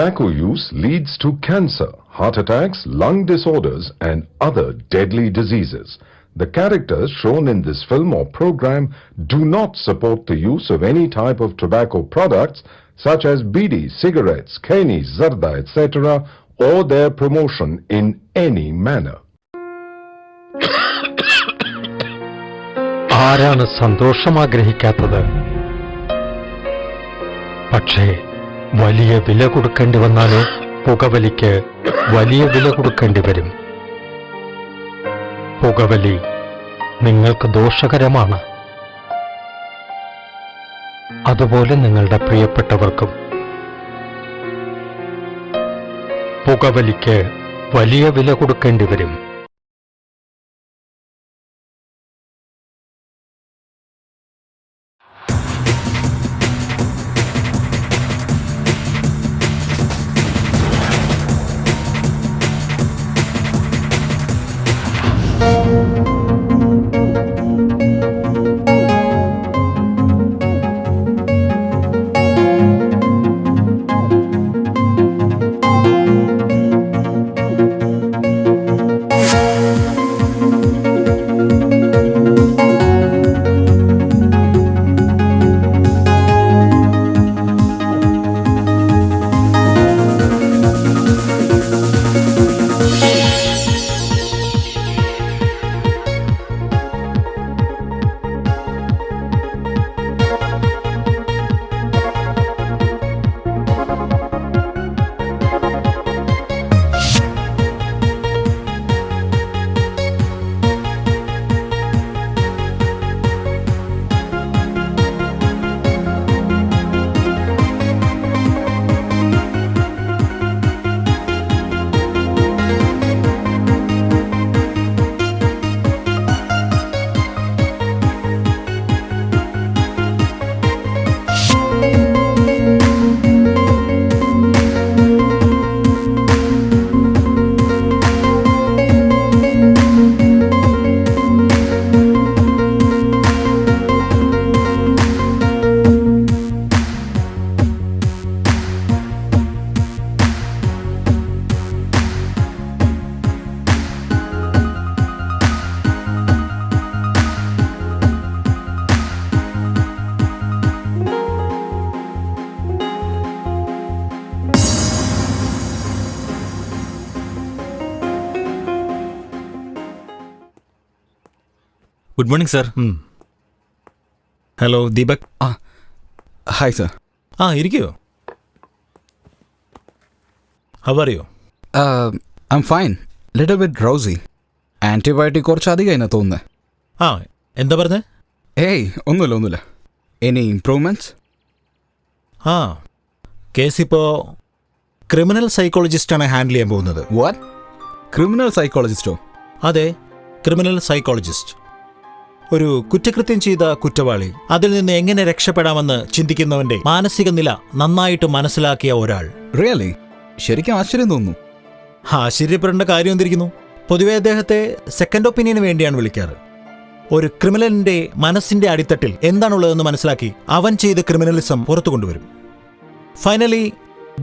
tobacco use leads to cancer, heart attacks, lung disorders, and other deadly diseases. The characters shown in this film or program do not support the use of any type of tobacco products such as bidi, cigarettes, keni, zarda, etc., or their promotion in any manner. ആരാണ് സന്തോഷം ആഗ്രഹിക്കാത്തത്? പക്ഷേ വലിയ വില കൊടുക്കേണ്ടി വന്നാലോ? പുകവലിക്ക് വലിയ വില കൊടുക്കേണ്ടി വരും. പുകവലി നിങ്ങൾക്ക് ദോഷകരമാണ്. അതുപോലെ നിങ്ങളുടെ പ്രിയപ്പെട്ടവർക്കും. പുകവലിക്ക് വലിയ വില കൊടുക്കേണ്ടി വരും. Good morning sir. Hello Deepak. Hi sir. ഇരിക്കോ. How are you? I am fine. Little bit drowsy. Antibiotic കുറച്ച് അധികമായി തോന്നുന്നത്. എന്താ പറഞ്ഞേ? ഏയ് ഒന്നുമില്ല. Any improvements? കേസിപ്പോ ക്രിമിനൽ സൈക്കോളജിസ്റ്റാണ് ഹാൻഡിൽ ചെയ്യാൻ പോകുന്നത്. വാട്ട്? ക്രിമിനൽ സൈക്കോളജിസ്റ്റോ? അതെ, ക്രിമിനൽ സൈക്കോളജിസ്റ്റ്. ഒരു കുറ്റകൃത്യം ചെയ്ത കുറ്റവാളി അതിൽ നിന്ന് എങ്ങനെ രക്ഷപ്പെടാമെന്ന് ചിന്തിക്കുന്നവന്റെ മാനസിക നില നന്നായിട്ട് മനസ്സിലാക്കിയ ഒരാൾ. റിയലി? ശരിക്കും ആശ്ചര്യം തോന്നുന്നു. ആശ്ചര്യപ്പെടേണ്ട കാര്യം എന്തിരിക്കുന്നു? പൊതുവെ അദ്ദേഹത്തെ സെക്കൻഡ് ഒപ്പീനിയന് വേണ്ടിയാണ് വിളിക്കാറ്. ഒരു ക്രിമിനലിന്റെ മനസ്സിന്റെ അടിത്തട്ടിൽ എന്താണുള്ളതെന്ന് മനസ്സിലാക്കി അവൻ ചെയ്ത ക്രിമിനലിസം പുറത്തു കൊണ്ടുവരും. Finally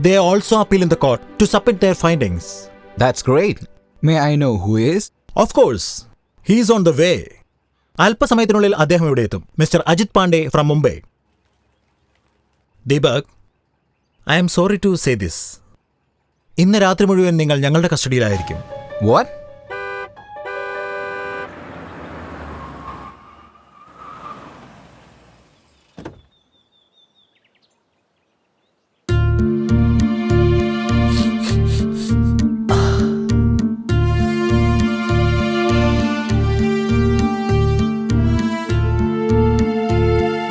they also appeal in the court to submit their findings. That's great. May I know who he is? Of course. He is on the way. അല്പസമയത്തിനുള്ളിൽ അദ്ദേഹം ഇവിടെ എത്തും. Mister Ajit Pandey from Mumbai. Deepak, I am sorry to say this. ഇന്ന് രാത്രി മുഴുവൻ നിങ്ങൾ ഞങ്ങളുടെ കസ്റ്റഡിയിലായിരിക്കും. What?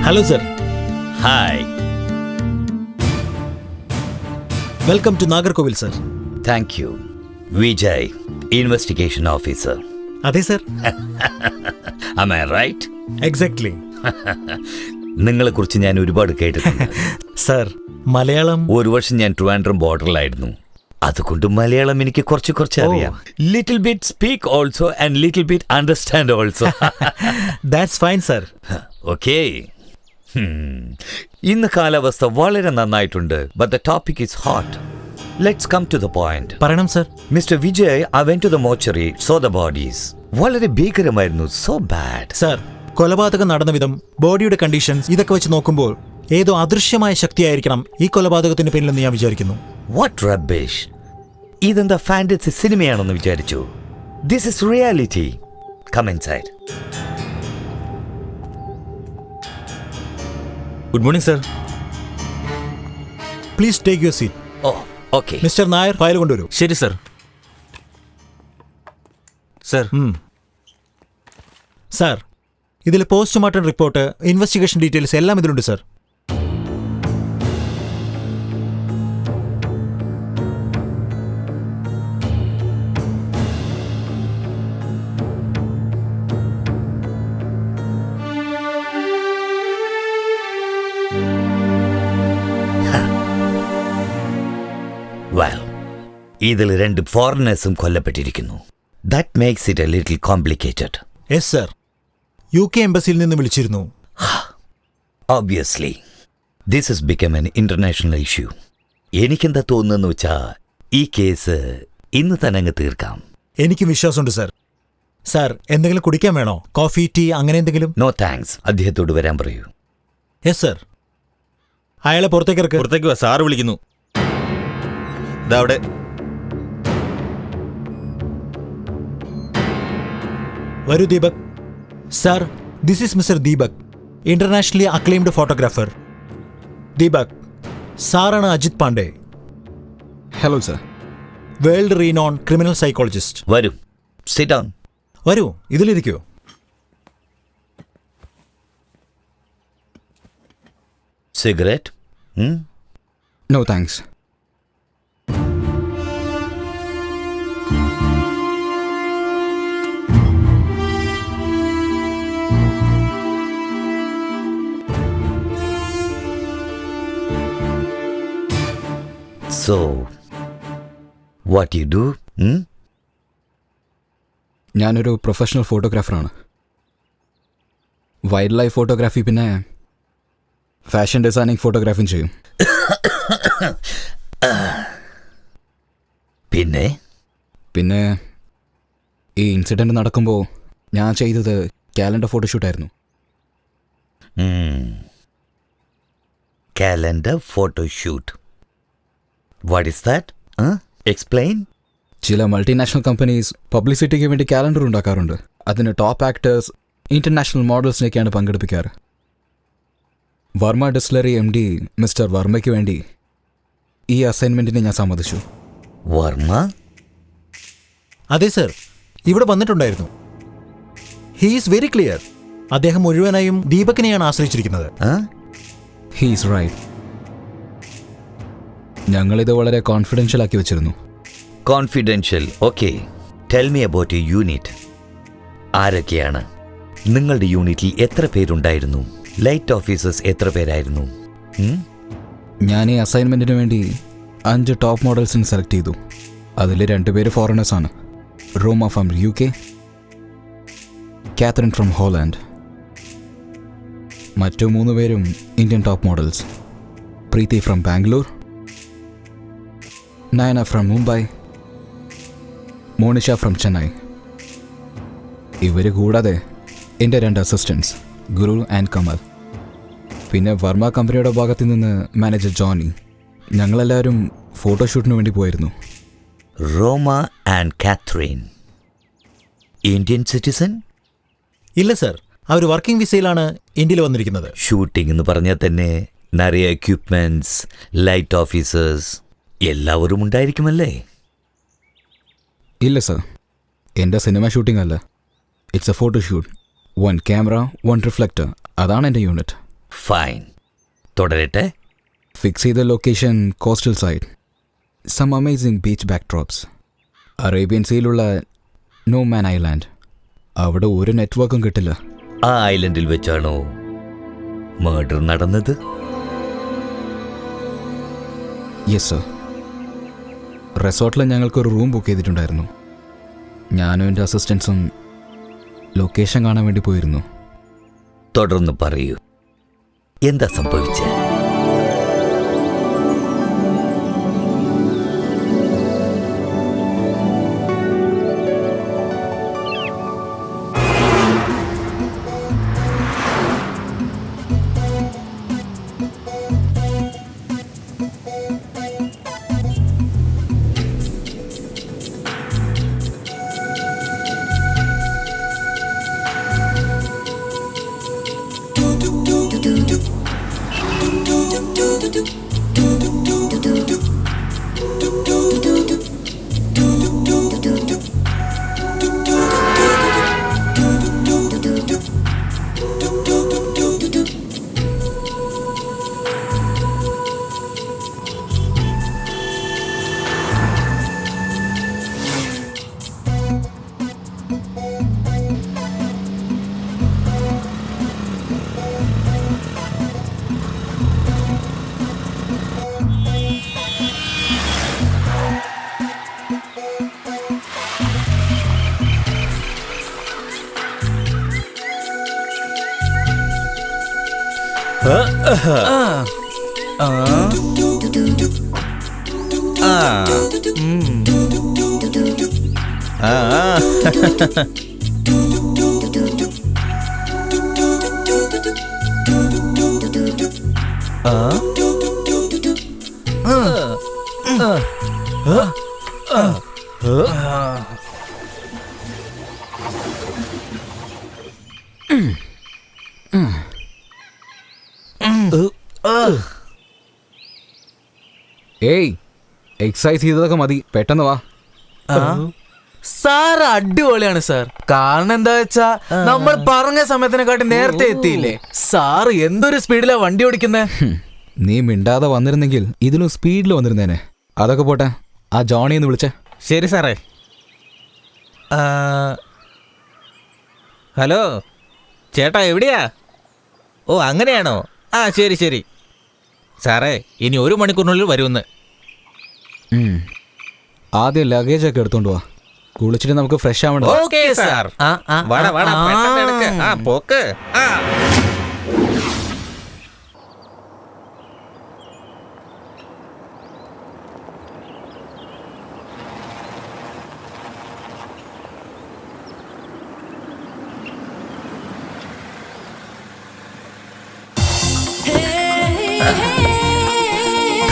Hello sir. Hi. Welcome to Nagercoil sir. Thank you. Vijay, investigation officer. അതെ sir. Am I right? Exactly. നിങ്ങളെക്കുറിച്ച് ഞാൻ ഒരുപാട് കേട്ടിട്ടുണ്ട്. സർ, മലയാളം? ഒരു വർഷം ഞാൻ ട്രിവാൻഡ്രം ബോർഡറിലായിരുന്നു. അതുകൊണ്ട് മലയാളം എനിക്ക് കുറച്ച് അറിയാം. Little bit speak also and little bit understand also. That's fine sir. Okay. ഇന്ന് കാലാവസ്ഥ വളരെ നന്നായിട്ടുണ്ട്. But the topic is hot. Let's come to the point. പറയണം sir. Mr. Vijay, I went to the mortuary, saw the bodies. വളരെ ഭീകരമായിരുന്നു. So bad. Sir, കൊലപാതകം നടന്ന വിധം, ബോഡിയുടെ കണ്ടീഷൻസ് ഇതൊക്കെ വെച്ച് നോക്കുമ്പോൾ ഏതോ അദൃശ്യമായ ശക്തിയായിരിക്കണം ഈ കൊലപാതകത്തിന് പിന്നിലെന്ന് ഞാൻ വിചാരിക്കുന്നു. What rubbish. ഇതെന്താ ഫാന്റസി സിനിമയാണെന്ന് വിചാരിച്ചു. This is reality. Come inside. Good morning sir. Please take your seat. Oh, okay. Mister Nair, file കൊണ്ടുവരൂ. ശരി സർ. സർ, സാർ, ഇതിൽ പോസ്റ്റ്മോർട്ടം റിപ്പോർട്ട്, ഇൻവെസ്റ്റിഗേഷൻ ഡീറ്റെയിൽസ് എല്ലാം ഇതിലുണ്ട് സാർ. Well, ഇതിൽ 2 ഫോറിനേഴ്സും കൊല്ലപ്പെട്ടിരിക്കുന്നു. That makes it a little complicated. Yes sir, UK എംബസിയിൽ നിന്ന് വിളിച്ചിരുന്നു. Obviously, this has become an international issue. എനിക്കെന്താ തോന്നുന്നു വെച്ചാ ഈ കേസ് ഇന്ന് തന്നെ അങ്ങ് തീർക്കാം. എനിക്ക് വിശ്വാസമുണ്ട് സർ. സാർ, എന്തെങ്കിലും കുടിക്കാൻ വേണോ? കോഫി, ടീ, അങ്ങനെ എന്തെങ്കിലും? No thanks. അദ്ദേഹത്തോട് വരാൻ പറയൂ. Yes sir. അയാളെ പുറത്തേക്ക് ഇറക്ക്. പുറത്തേക്ക് വാ, സാറ് വിളിക്കുന്നു. ദാ അവിടെ. വരൂ Deepak. Sir, this is mister Deepak, internationally acclaimed photographer. Deepak, സാറാണ് Ajit Pandey, hello sir. World renowned criminal psychologist. വരൂ, സിറ്റ് ഡൗൺ. വരൂ, ഇതിലിരിക്കൂ. Cigarette? No thanks. So, what you do? ഞാനൊരു പ്രൊഫഷണൽ ഫോട്ടോഗ്രാഫറാണ്. വൈൽഡ് ലൈഫ് ഫോട്ടോഗ്രാഫി, പിന്നെ ഫാഷൻ ഡിസൈനിങ് ഫോട്ടോഗ്രാഫിയും ചെയ്യും. പിന്നെ ഈ ഇൻസിഡൻറ്റ് നടക്കുമ്പോൾ ഞാൻ ചെയ്തത് കാലണ്ടർ ഫോട്ടോഷൂട്ടായിരുന്നു. Calendar photo shoot. What is that? Explain. ചില മൾട്ടിനാഷണൽ കമ്പനീസ് പബ്ലിസിറ്റിക്ക് വേണ്ടി കാലണ്ടർ ഉണ്ടാക്കാറുണ്ട്. അതിന് ടോപ്പ് ആക്ടേഴ്സ്, ഇന്റർനാഷണൽ മോഡൽസിനെയൊക്കെയാണ് പങ്കെടുപ്പിക്കാറ്. വർമ്മ ഡിസ്ലറി MD മിസ്റ്റർ വർമ്മയ്ക്ക് വേണ്ടി ഈ അസൈൻമെൻറ്റിനെ ഞാൻ സമ്മതിച്ചു. വർമ്മ? അതെ സർ, ഇവിടെ വന്നിട്ടുണ്ടായിരുന്നു. He is very clear. അദ്ദേഹം മുഴുവനായും ദീപകിനെയാണ് ആശ്രയിച്ചിരിക്കുന്നത്. He's right. ഞങ്ങളിത് വളരെ കോൺഫിഡൻഷ്യൽ ആക്കി വെച്ചിരുന്നു. Confidential? Okay. Tell me about your unit. ആരൊക്കെയാണ്? നിങ്ങളുടെ യൂണിറ്റിൽ എത്ര പേരുണ്ടായിരുന്നു? ലൈറ്റ് ഓഫീസേഴ്സ് എത്ര പേരായിരുന്നു? ഞാൻ ഈ അസൈൻമെൻറ്റിന് വേണ്ടി 5 ടോപ്പ് മോഡൽസിന് സെലക്ട് ചെയ്തു. അതിൽ 2 പേര് ഫോറിനേഴ്സാണ്. Roma from UK, Catherine from Holland. മറ്റു 3 പേരും Indian top models. Preethi from Bangalore, Nayana from Mumbai, Monisha from Chennai. ഇവർ കൂടാതെ എൻ്റെ 2 അസിസ്റ്റൻറ്റ്സ്, ഗുരു ആൻഡ് കമൽ. പിന്നെ വർമ്മ കമ്പനിയുടെ ഭാഗത്തു നിന്ന് മാനേജർ ജോണി. ഞങ്ങളെല്ലാവരും ഫോട്ടോഷൂട്ടിന് വേണ്ടി പോയിരുന്നു. റോമ ആൻഡ് കാത്രീൻ ഇന്ത്യൻ സിറ്റിസൺ? ഇല്ല സർ, അവർ വർക്കിംഗ് വിസയിലാണ് ഇന്ത്യയിൽ വന്നിരിക്കുന്നത്. ഷൂട്ടിംഗ് എന്ന് പറഞ്ഞാൽ തന്നെ നിറയെ എക്യുപ്മെന്റ്സ്, ലൈറ്റ് ഓഫീസേഴ്സ് എല്ലാവരും ഉണ്ടായിരിക്കുമല്ലേ? ഇല്ല സർ, എൻ്റെ സിനിമ ഷൂട്ടിംഗ് അല്ല. It's a photoshoot. 1 camera, 1 reflector. അതാണ് എൻ്റെ യൂണിറ്റ്. ഫൈൻ, തുടരട്ടെ. ഫിക്സ് ചെയ്ത location coastal side. Some amazing beach backdrops. Arabian സീയിലുള്ള നോ മാൻ ഐലാൻഡ്. അവിടെ ഒരു നെറ്റ്വർക്കും കിട്ടില്ല. ആ ഐലൻഡിൽ വെച്ചാണോ മർഡർ നടന്നത്? Yes sir. റിസോർട്ടിൽ ഞങ്ങൾക്കൊരു റൂം ബുക്ക് ചെയ്തിട്ടുണ്ടായിരുന്നു. ഞാനും എൻ്റെ അസിസ്റ്റൻസും ലൊക്കേഷൻ കാണാൻ വേണ്ടി പോയിരുന്നു. തുടർന്ന് പറയൂ, എന്താ സംഭവിച്ചത്? ഏയ്, എക്സസൈസ് ചെയ്തതൊക്കെ മതി, പെട്ടെന്ന് വാ. സാർ അടിപൊളിയാണ് സാർ. കാരണം എന്താ വെച്ചാ നമ്മൾ പറഞ്ഞ സമയത്തിനെക്കാട്ടി നേരത്തെ എത്തിയില്ലേ. സാർ എന്തൊരു സ്പീഡിലാ വണ്ടി ഓടിക്കുന്നേ. നീ മിണ്ടാതെ വന്നിരുന്നെങ്കിൽ ഇതിലും സ്പീഡിൽ വന്നിരുന്നേനെ. അതൊക്കെ പോട്ടെ, ആ ജോണി എന്ന് വിളിച്ചേ. ശരി സാറേ. ഹലോ ചേട്ടാ, എവിടെയാ? ഓ അങ്ങനെയാണോ? ശരി ശരി സാറേ, ഇനി 1 മണിക്കൂറിനുള്ളിൽ വരുമെന്ന്. ആദ്യം ലഗേജൊക്കെ എടുത്തോണ്ട് വാ, കുളിച്ചിട്ട് നമുക്ക് ഫ്രഷ് ആവണം. Okay sir. വാടാ വാടാ, പെട്ടെന്ന് എടുക്ക്. പോക്ക്.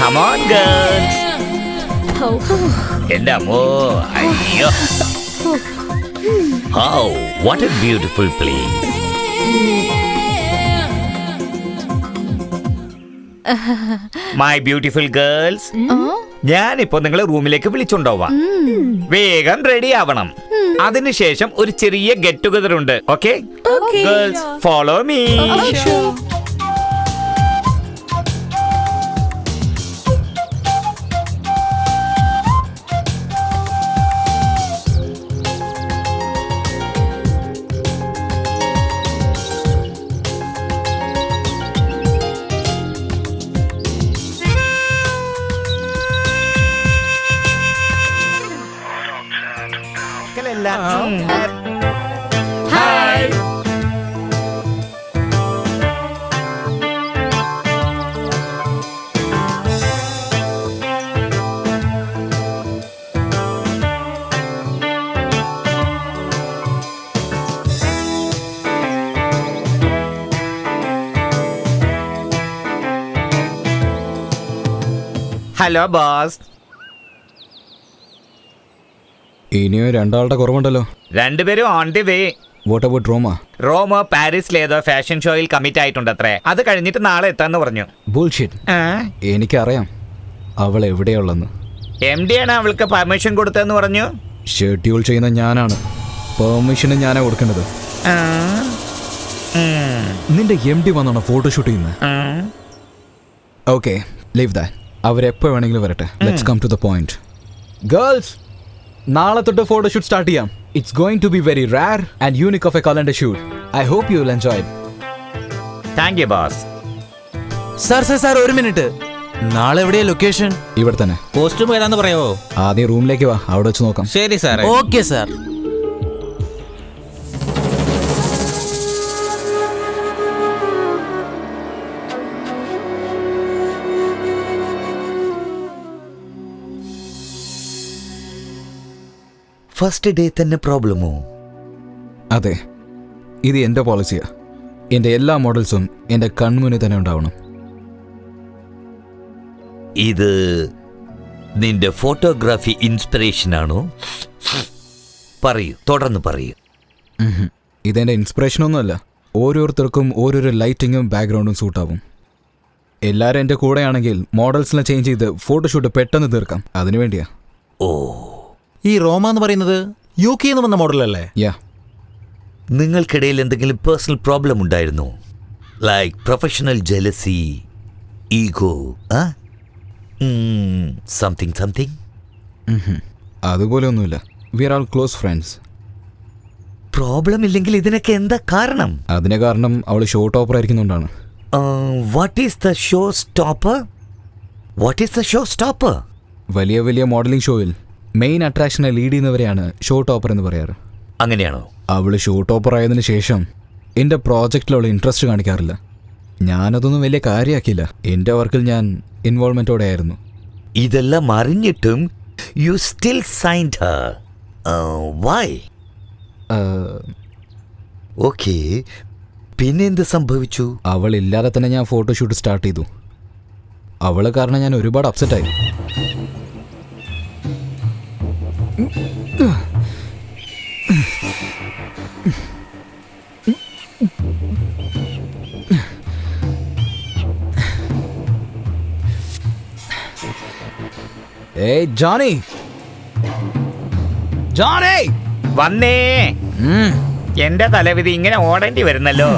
Come on, girls. എൻ്റെ അമ്മോ, അയ്യോ. Oh, what a beautiful place. My beautiful girls. ഞാനിപ്പോ നിങ്ങളെ റൂമിലേക്ക് വിളിച്ചുണ്ടോവാം. വേഗം റെഡി ആവണം. അതിനുശേഷം ഒരു ചെറിയ ഗെറ്റ് ടുഗദർ ഉണ്ട്. Okay girls, follow me. Hello boss. ഇനിയും 2 ആളുടെ കുറവുണ്ടല്ലോ. 2 പേരും on the way. What about Roma? റോമോ പാരീസിലേതോ ഫാഷൻ ഷോയിൽ കമ്മിറ്റ് ആയിട്ടുണ്ട് അത്രേ. അത് കഴിഞ്ഞിട്ട് നാളെ എത്താന്ന് പറഞ്ഞു. ബുൾഷിറ്റ്. എനിക്കറിയാം അവൾ എവിടെയുള്ളെന്ന്. MD ആണ് അവൾക്ക് പെർമിഷൻ കൊടുത്തതെന്ന് പറഞ്ഞു. ഷെഡ്യൂൾ ചെയ്യുന്ന ഞാനാണ്, പെർമിഷന് ഞാനാ കൊടുക്കേണ്ടത്. നിന്റെ MD വന്നോണോ ഫോട്ടോഷൂട്ട് ചെയ്യുന്നത്? Okay, leave that. അവരെപ്പോ വേണമെങ്കിലും വരട്ടെ. Let's come to the point. Girls, നാളെ തൊട്ട് ഫോട്ടോഷൂട്ട് സ്റ്റാർട്ട് ചെയ്യാം. It's going to be very rare and unique of a calendar shoot. I hope you will enjoy. Thank you boss. Sir 1 minute. നാളെ എവിടെയാ location? ഇവിടെ തന്നെ. Costume ഏതാന്ന് പറയാവോ? ആദ്യം റൂമിലേക്ക് വാ, അവിടെ വെച്ച് നോക്കാം. ശരി സാറേ. Okay sir. ഫസ്റ്റ് ഡേ തന്നെ പ്രോബ്ലമോ? അതെ, ഇത് എൻ്റെ പോളിസിയാ. എൻ്റെ എല്ലാ മോഡൽസും എൻ്റെ കൺമുന്നിൽ തന്നെ ഉണ്ടാവണം. ഇത് നിന്റെ ഫോട്ടോഗ്രാഫി ഇൻസ്പിറേഷൻ ആണോ? പറയൂ, തുടർന്ന് പറയൂ. ഇതെൻ്റെ ഇൻസ്പിറേഷനൊന്നുമല്ല. ഓരോരുത്തർക്കും ഓരോരോ ലൈറ്റിങ്ങും ബാക്ക്ഗ്രൗണ്ടും സൂട്ടാവും. എല്ലാവരും എൻ്റെ കൂടെയാണെങ്കിൽ മോഡൽസിനെ ചേഞ്ച് ചെയ്ത് ഫോട്ടോഷൂട്ട് പെട്ടെന്ന് തീർക്കാം. അതിനു വേണ്ടിയാ. ഓ, ഈ റോമ എന്ന് പറയുന്നത് UK എന്ന് വന്ന മോഡലല്ലേ? യാ. നിങ്ങൾക്കിടയിൽ എന്തെങ്കിലും പേഴ്സണൽ പ്രോബ്ലം ഉണ്ടായിരുന്നോ? Like professional jealousy, ego, something? അതുപോലെ ഒന്നുമില്ല. We are all close friends. Problem ഇല്ലെങ്കിൽ ഇതിനൊക്കെ എന്താ കാരണം? അതിന് കാരണം അവൾ ഷോ ടോപ്പർ ആയിരിക്കുന്നുണ്ടാണ്. What is the show stopper? വലിയ വലിയ മോഡലിംഗ് ഷോയിൽ മെയിൻ അട്രാക്ഷനെ ലീഡ് ചെയ്യുന്നവരെയാണ് ഷോ ടോപ്പർ എന്ന് പറയാറ്. അങ്ങനെയാണോ? അവൾ ഷോ ടോപ്പർ ആയതിനു ശേഷം എൻ്റെ പ്രോജക്റ്റിൽ അവൾ ഇൻട്രസ്റ്റ് കാണിക്കാറില്ല. ഞാനതൊന്നും വലിയ കാര്യമാക്കില്ല. എൻ്റെ വർക്കിൽ ഞാൻ ഇൻവോൾവ്മെൻറ്റോടെ ആയിരുന്നു. ഇതെല്ലാം അറിഞ്ഞിട്ടും you still signed her. Why? Okay, പിന്നെന്ത് സംഭവിച്ചു? അവളില്ലാതെ തന്നെ ഞാൻ ഫോട്ടോഷൂട്ട് സ്റ്റാർട്ട് ചെയ്തു. അവൾ കാരണം ഞാൻ ഒരുപാട് അപ്സെറ്റായി. ഏയ് ജോണി, ജോണി വന്നേ. എന്റെ തലവിധി ഇങ്ങനെ ഓടേണ്ടി വരുന്നല്ലോ.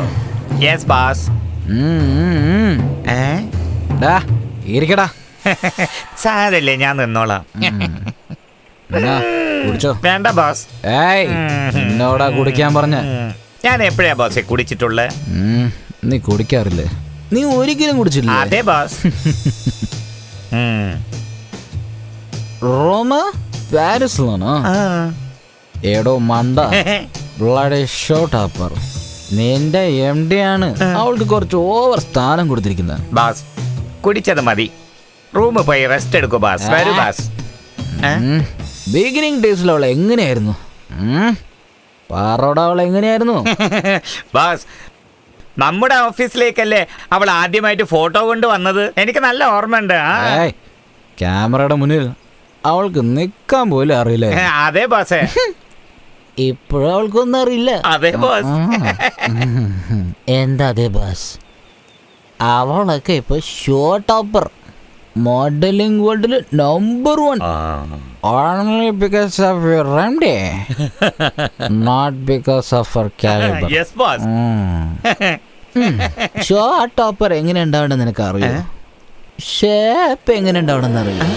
Yes bass. ഇരിക്കടാ. സാരല്ലേ, ഞാൻ നിന്നോളാം. കുടിച്ചോ. വേണ്ട ബാസ്. ഏയ് എന്നോടാ കുടിക്കാൻ പറഞ്ഞ. ഞാൻ എപ്പോഴാ ബാസെ കുടിച്ചിട്ടുള്ളത്? നീ കുടിക്കാറില്ലേ? നീ ഒരിക്കലും കുടിച്ചില്ല. അതെ ബാസ്. റോമ പാരീസിലാണോ? എടോ മണ്ട, ബ്ലഡി ഷോട്ടാപ്പർ, നിന്റെ MD ആണ് അവൾക്ക് കുറച്ച് ഓവർ സ്ഥാനം കൊടുത്തിരിക്കുന്നത്. ബാസ്, കുടിച്ചത് മതി. റൂമിൽ പോയി റെസ്റ്റ് എടുക്കൂ ബാസ്. വരൂ ബാസ്. ബിഗിനിങ് ഡേയ്സിൽ അവൾ എങ്ങനെയായിരുന്നു? പാറോട അവൾ എങ്ങനെയായിരുന്നു? ബാസ്, നമ്മുടെ ഓഫീസിലേക്കല്ലേ അവൾ ആദ്യമായിട്ട് ഫോട്ടോ കൊണ്ട് വന്നത്. എനിക്ക് നല്ല ഓർമ്മയുണ്ട്. ക്യാമറയുടെ മുന്നിൽ അവൾക്ക് നിൽക്കാൻ പോലും അറിയില്ല. അതെ ബാസേ. ഇപ്പോഴും അവൾക്കൊന്നും അറിയില്ല. അതെ ബാസ്. എന്താ അതെ ബാസ്? അവളൊക്കെ ഇപ്പൊ ഷോ ടോപ്പർ, മോഡലിംഗ് വേൾഡിൽ number 1. Only because of your MD, not because of her caliber. Yes boss. Show topper എങ്ങനെ ഉണ്ടാവണമെന്ന് നിനക്ക് അറിയോ? ഷേപ്പ് എങ്ങനെ ഉണ്ടാവണമെന്ന് അറിയോ?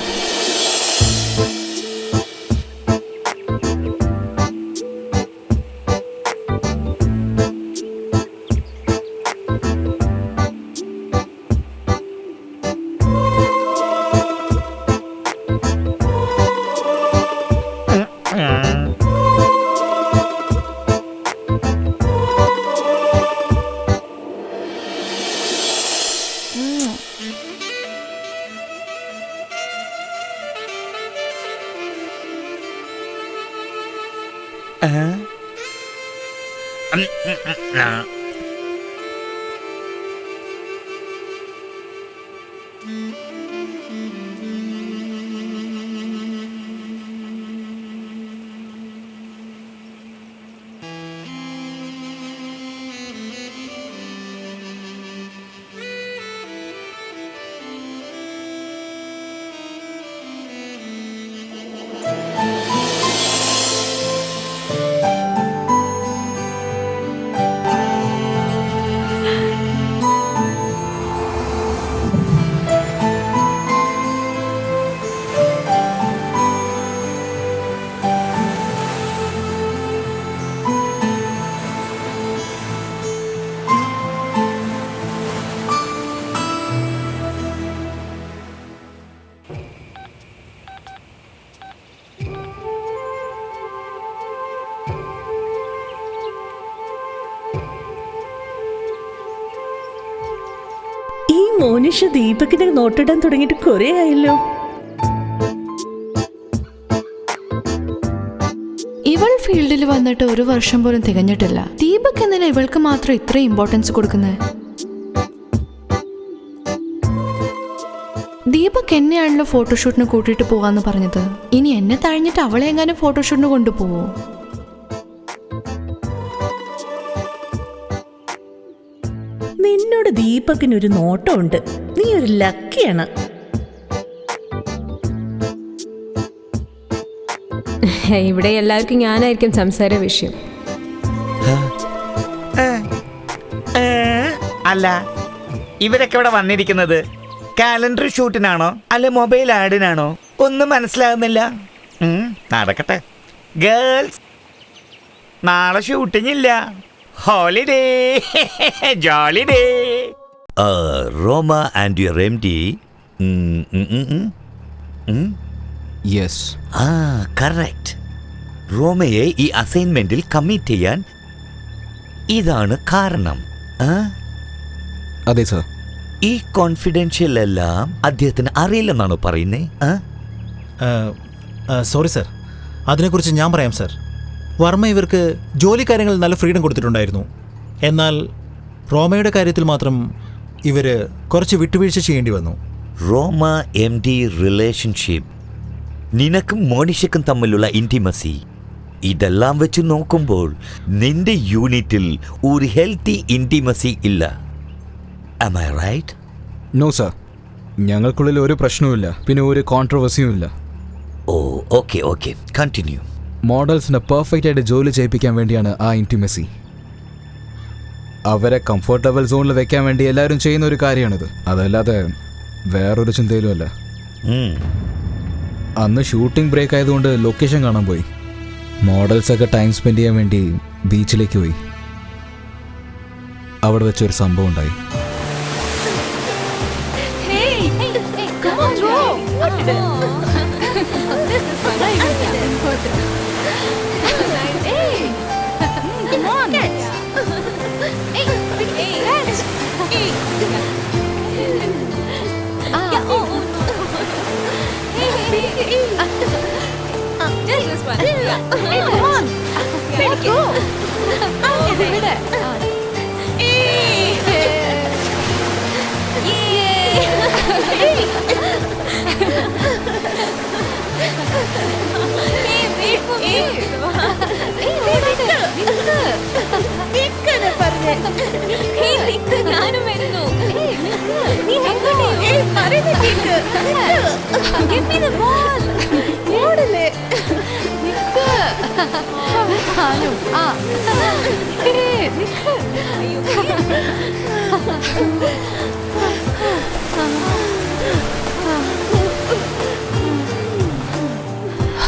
മോനിഷ ദീപകിനെ നോട്ടിടാൻ തുടങ്ങിയിട്ട് കുറെ ആയല്ലോ. ഇവൾ ഫീൽഡിൽ വന്നിട്ട് 1 വർഷം പോലും തികഞ്ഞിട്ടില്ല. ദീപക് എന്തിനാ ഇവൾക്ക് മാത്രം ഇത്ര ഇമ്പോർട്ടൻസ് കൊടുക്കുന്നത്? ദീപക് എന്നെയാണല്ലോ ഫോട്ടോഷൂട്ടിന് കൂട്ടിയിട്ട് പോവാന്ന് പറഞ്ഞത്. ഇനി എന്നെ തഴഞ്ഞിട്ട് അവളെ എങ്ങാനും ഫോട്ടോഷൂട്ടിന് കൊണ്ടുപോവോ? നിന്നോട് ദീപകിനൊരു നോട്ടമുണ്ട്. നീ ഒരു ലക്കിയാണ്. ഇവിടെ എല്ലാവർക്കും ഞാനായിരിക്കും സംസാര വിഷയം. അല്ല, ഇവരൊക്കെ ഇവിടെ വന്നിരിക്കുന്നത് കാലണ്ടർ ഷൂട്ടിനാണോ അല്ലെ മൊബൈൽ ആഡിനാണോ? ഒന്നും മനസ്സിലാകുന്നില്ല. നടക്കട്ടെ ഗേൾസ്, നാളെ ഷൂട്ടിംഗ് ഇല്ല. Holiday, jolly day. Roma and your MD. Yes, correct. റോമയെ ഈ അസൈൻമെന്റിൽ കമ്മിറ്റ് ചെയ്യാൻ ഇതാണ് കാരണം. അതെ സർ. ഈ കോൺഫിഡൻഷ്യൽ എല്ലാം അദ്ദേഹത്തിന് അറിയില്ലെന്നാണോ പറയുന്നേ? സോറി സർ, അതിനെക്കുറിച്ച് ഞാൻ പറയാം സർ. വർമ്മ ഇവർക്ക് ജോലി കാര്യങ്ങളിൽ നല്ല ഫ്രീഡം കൊടുത്തിട്ടുണ്ടായിരുന്നു. എന്നാൽ റോമയുടെ കാര്യത്തിൽ മാത്രം ഇവർ കുറച്ച് വിട്ടുവീഴ്ച ചെയ്യേണ്ടി വന്നു. റോമ MD റിലേഷൻഷിപ്പ്, നിനക്കും മോണിഷയ്ക്കും തമ്മിലുള്ള ഇൻറ്റിമസി, ഇതെല്ലാം വെച്ച് നോക്കുമ്പോൾ നിന്റെ യൂണിറ്റിൽ ഒരു ഹെൽത്തി ഇൻറ്റിമസി ഇല്ല. Am I right? No sir, ഞങ്ങൾക്കുള്ളിൽ ഒരു പ്രശ്നവുമില്ല, പിന്നെ ഒരു കോൺട്രവേഴ്സിയും ഇല്ല. Oh okay continue. മോഡൽസിനെ പെർഫെക്റ്റ് ആയിട്ട് ജോലി ചെയ്യിപ്പിക്കാൻ വേണ്ടിയാണ് ആ ഇൻറ്റിമസി. അവരെ കംഫർട്ടബിൾ സോണിൽ വെക്കാൻ വേണ്ടി എല്ലാവരും ചെയ്യുന്ന ഒരു കാര്യമാണിത്, അതല്ലാതെ വേറൊരു ചിന്തയിലും അല്ല. അന്ന് ഷൂട്ടിംഗ് ബ്രേക്ക് ആയതുകൊണ്ട് ലൊക്കേഷൻ കാണാൻ പോയി. മോഡൽസൊക്കെ ടൈം സ്പെൻഡ് ചെയ്യാൻ വേണ്ടി ബീച്ചിലേക്ക് പോയി. അവിടെ വെച്ചൊരു സംഭവം ഉണ്ടായി.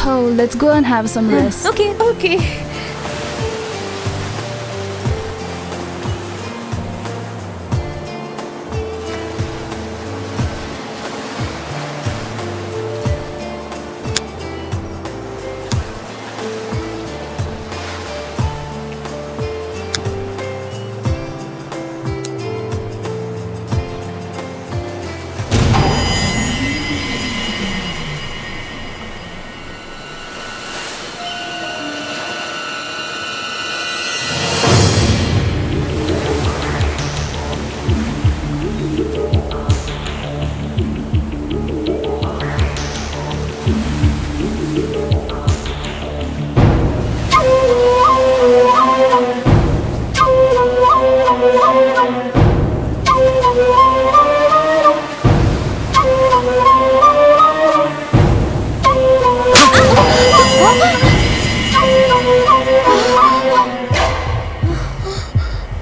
Oh, let's go and have some rest. Okay.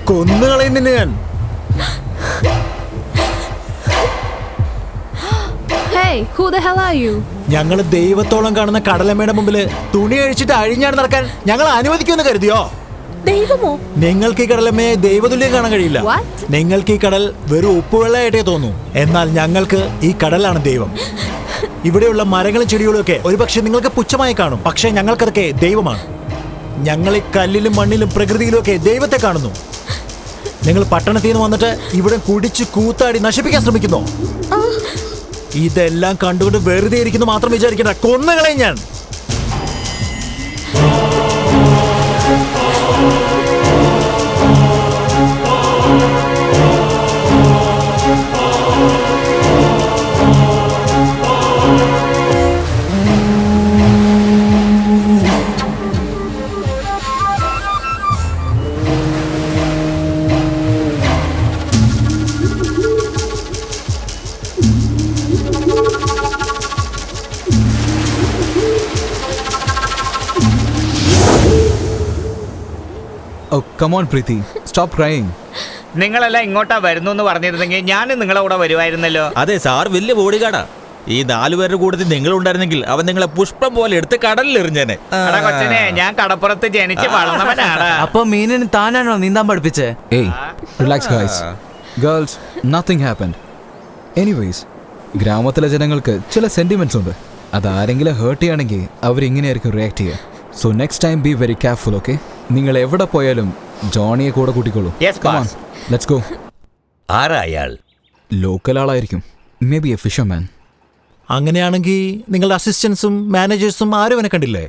കൊന്നുകളയുന്നില്ല ഞാൻ. Hey, who the hell are you? ഞങ്ങൾ ദൈവത്തോളം കാണുന്ന കടലമ്മയുടെ മുമ്പിൽ തുണി അഴിച്ചിട്ട് അഴിഞ്ഞാണ് നടക്കാൻ ഞങ്ങൾ അനുവദിക്കുമെന്ന് കരുതിയോ? ദൈവമോ? നിങ്ങൾക്ക് ഈ കടലമ്മയെ ദൈവതുല്യം കാണാൻ കഴിയില്ല. നിങ്ങൾക്ക് ഈ കടൽ വെറും ഉപ്പുവെള്ളമായിട്ടേ തോന്നൂ. എന്നാൽ ഞങ്ങൾക്ക് ഈ കടലാണ് ദൈവം. ഇവിടെയുള്ള മരങ്ങളും ചെടികളും ഒക്കെ ഒരുപക്ഷെ നിങ്ങൾക്ക് പുച്ഛമായി കാണും, പക്ഷെ ഞങ്ങൾക്കതൊക്കെ ദൈവമാണ്. ഞങ്ങൾ ഈ കല്ലിലും മണ്ണിലും പ്രകൃതിയിലും ഒക്കെ ദൈവത്തെ കാണുന്നു. നിങ്ങൾ പട്ടണത്തിൽ നിന്ന് വന്നിട്ട് ഇവിടെ കുടിച്ച് കൂത്താടി നശിപ്പിക്കാൻ ശ്രമിക്കുന്നു. ഇതെല്ലാം കണ്ടുകൊണ്ട് വെറുതെ ഇരിക്കുന്നു മാത്രം വിചാരിക്കണ്ട, കൊന്നുകളയും ഞാൻ. Oh, come on, Preeti. Stop crying. നിങ്ങളെല്ലാം ഇങ്ങോട്ടാ വരുന്നു എന്ന് പറഞ്ഞിരുന്നെങ്കിൽ ഞാനും നിങ്ങളെ കൂടെ വരുമായിരുന്നല്ലോ. അതെ സാർ, വലിയ ബോഡിഗാർഡാ. ഈ 4 പേരുടെ കൂട്ടത്തിൽ നിങ്ങളുണ്ടായിരുന്നെങ്കിൽ അവൻ നിങ്ങളെ പുഷ്പം പോലെ എടുത്ത് കടലിൽ എറിഞ്ഞേനെ. കൊച്ചനെ, ഞാൻ കടപ്പുറത്ത് ജനിച്ച് വളർന്നവനാണ്. അപ്പൊ മീനിന് താനാണോ നീന്താൻ പഠിപ്പിച്ചേ? Hey, relax guys. Girls, nothing happened. Anyways, ഗ്രാമത്തിലെ ജനങ്ങൾക്ക് ചില സെന്റിമെന്റ്സ് ഉണ്ട്. അതാരെങ്കിലും ഹേർട്ട് ചെയ്യുകയാണെങ്കിൽ അവരിങ്ങനെയായിരിക്കും റിയാക്ട് ചെയ്യുക. So next time be very careful, okay? നിങ്ങൾ എവിടെ പോയാലും ജോണിയെ കൂടെ കൂട്ടിക്കോളൂ. Yes, Come on, boss. let's go. ആരാ അയാൾ? ലോക്കൽ ആളായിരിക്കും, മേ ബി എ ഫിഷർമാൻ. അങ്ങനെയാണെങ്കിൽ നിങ്ങളുടെ അസിസ്റ്റൻസും മാനേജേഴ്സും ആരും എന്നെ കണ്ടില്ലേ?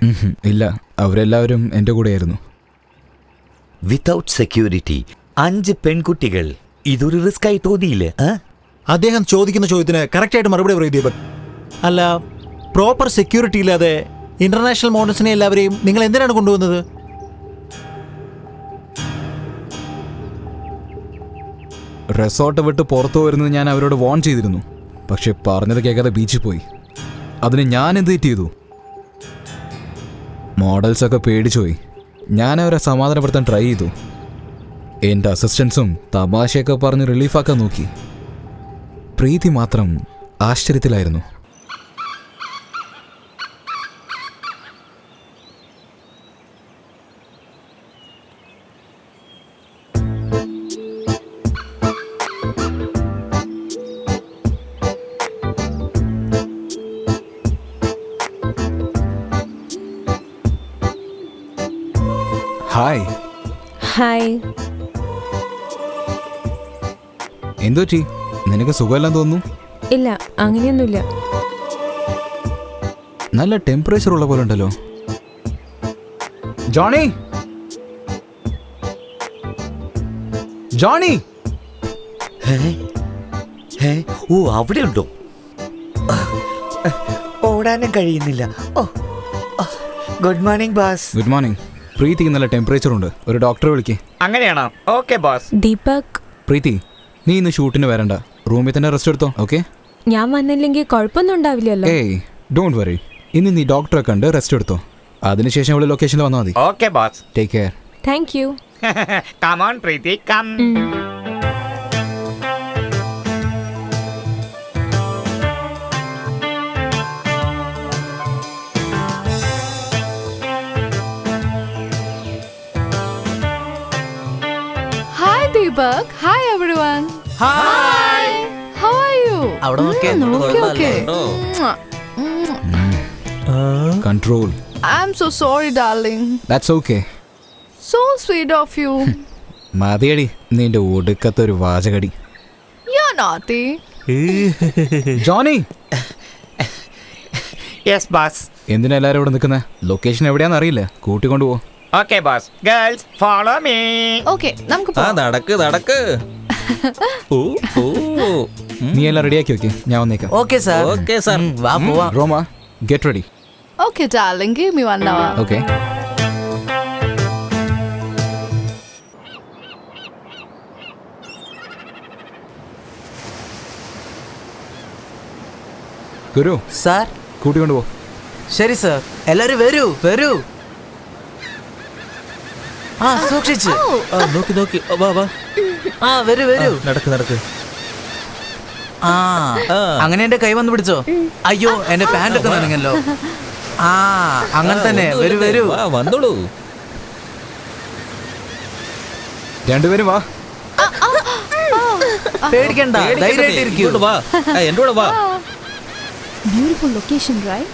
ഇല്ല, അവരെല്ലാവരും എൻ്റെ കൂടെയായിരുന്നു. വിത്തൗട്ട് സെക്യൂരിറ്റി 5 പെൺകുട്ടികൾ, ഇതൊരു റിസ്ക് ആയി തോന്നിയില്ലേ? അദ്ദേഹം ചോദിക്കുന്ന ചോദ്യത്തിന് കറക്റ്റായിട്ട് മറുപടി പറയും ദീപക്. അല്ല, പ്രോപ്പർ സെക്യൂരിറ്റി ഇല്ലാതെ ഇന്റർനാഷണൽ മോഡൽസിനെ എല്ലാവരെയും നിങ്ങൾ എന്തിനാണ് കൊണ്ടുവന്നത്? റിസോർട്ട് വിട്ട് പുറത്തു വരുന്നത് ഞാൻ അവരോട് വാൺ ചെയ്തിരുന്നു. പക്ഷെ പറഞ്ഞത് കേൾക്കാതെ ബീച്ചിൽ പോയി. അതിന് ഞാൻ എന്ത് തെറ്റ് ചെയ്തു? മോഡൽസൊക്കെ പേടിച്ചു പോയി. ഞാൻ അവരെ സമാധാനപ്പെടുത്താൻ ട്രൈ ചെയ്തു. എൻ്റെ അസിസ്റ്റൻസും തമാശയൊക്കെ പറഞ്ഞ് റിലീഫാക്കാൻ നോക്കി. പ്രീതി മാത്രം ആശ്ചര്യത്തിലായിരുന്നു. ഹായ്. ഹായ്. എന്തോ ചീ, നിനക്ക് സുഖമെല്ലാം തോന്നുന്നു? ഇല്ല, അങ്ങനെയൊന്നുമില്ല. നല്ല ടെമ്പറേച്ചർ ഉള്ള പോലെ ഉണ്ടല്ലോ. Johnny, Johnny. ഓ, അവിടെ ഉണ്ടോ? ഓടാനും കഴിയുന്നില്ല. Good morning boss. Good morning. പ്രീതിക്ക് നല്ല ടെമ്പറേച്ചർ ഉണ്ട്, ഒരു ഡോക്ടറെ വിളിക്കേ. അങ്ങനെയാണോ? Okay boss. ദീപക്. പ്രീതി, നീ ഇന്ന് ഷൂട്ടിന് വരണ്ട, റൂമിൽ തന്നെ റെസ്റ്റ് എടുത്തോ. ഓക്കെ? ഞാൻ വന്നില്ലെങ്കിൽ കുഴപ്പമൊന്നും ഉണ്ടാവില്ലല്ലോ. ഏയ്, ഡോണ്ട് വറി. ഇന്ന് നീ ഡോക്ടറെ കണ്ട് റെസ്റ്റ് എടുത്തോ. അതിനുശേഷം ഇവിടെ ലൊക്കേഷനിൽ വന്നാൽ മതി. Okay boss. Take care. Thank you. Come on Preeti, come. Hi Deepak. Hi everyone. Hi. How are you? അവിടെ നോക്കിയേ. Okay. Control. I'm so sorry, darling. That's okay. So sweet of you. മതിയടി നിന്റെ ഒടുക്കത്തൊരു വാചകടി. You're naughty. Johnny, yes boss. എന്തിനാ എല്ലാവരും ഇവിടെ നിൽക്കുന്നത്? ലൊക്കേഷൻ എവിടെയാണെന്ന് അറിയില്ല, കൂട്ടിക്കൊണ്ടു പോ. Okay boss. Girls follow me. Okay, നമുക്ക് ആ നടക്ക് നടക്ക്. ഓ ഓ. നീ എല്ലാം റെഡിയാക്കി വെക്കേ, ഞാൻ വന്നേക്കാം. Okay sir. Okay sir. വാ പോവാ. Roma, get ready. Okay, darling. Give me 1 hour. Okay. Guru, sir. കൂട്ടിക്കൊണ്ടു പോ. ശരി സാർ. എല്ലാരും വരൂ വരൂ. ആ സൂക്ഷിച്ച്. ആ, നോക്കി നോക്കി. വാ വാ. ആ വരൂ വരൂ. നടക്ക് നടക്ക്. ആ അങ്ങനെ എന്റെ കൈ വന്ന് പിടിച്ചോ. അയ്യോ, എന്റെ പാന്റ് ഒക്കെ നനങ്ങല്ലോ. ആ അങ്ങനെ തന്നെ. വരൂ വരൂ. വാ, വന്നോളൂ. രണ്ടുപേരും വാ. പേടിക്കണ്ട, ധൈര്യമായിട്ടിരിക്കൂ. ഇങ്ങോട്ട് വാ. എന്റെ കൂടെ വാ. Beautiful location, right?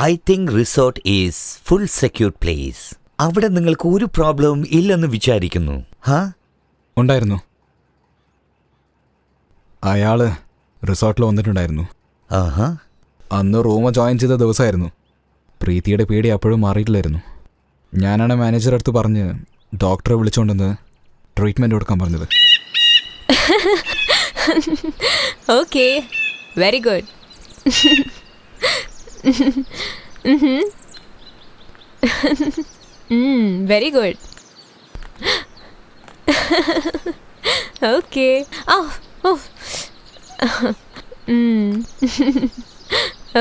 I think resort is full secured place. അവിടെ നിങ്ങൾക്ക് ഒരു പ്രോബ്ലവും ഇല്ലെന്ന് വിചാരിക്കുന്നു. ഉണ്ടായിരുന്നു. അയാള് റിസോർട്ടിൽ വന്നിട്ടുണ്ടായിരുന്നു. അന്ന് റൂം ജോയിൻ ചെയ്ത ദിവസമായിരുന്നു. പ്രീതിയുടെ പേടി അപ്പോഴും മാറിയിട്ടില്ലായിരുന്നു. ഞാനാണ് മാനേജർ അടുത്ത് പറഞ്ഞ് ഡോക്ടറെ വിളിച്ചുകൊണ്ടെന്ന് ട്രീറ്റ്മെൻറ്റ് കൊടുക്കാൻ പറഞ്ഞത്. Okay, very good. Very good. Okay.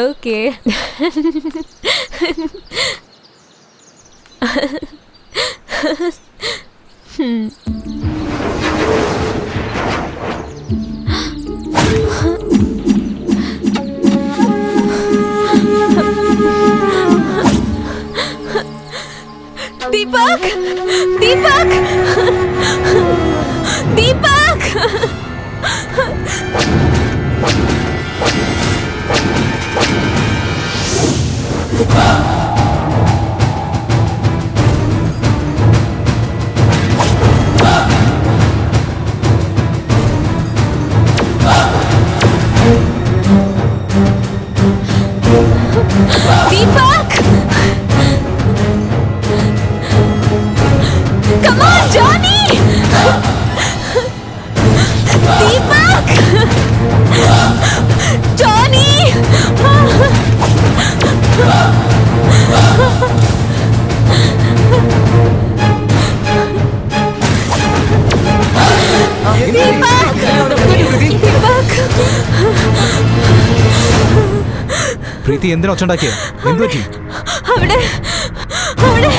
Okay. Deepak, Deepak, Deepak. Deepak, come on, Johnny. Deepak, Johnny. പ്രീതി എന്തിനാ ഒച്ചുണ്ടാക്കിയ? എന്തു പറ്റി? അവിടെ അവിടെ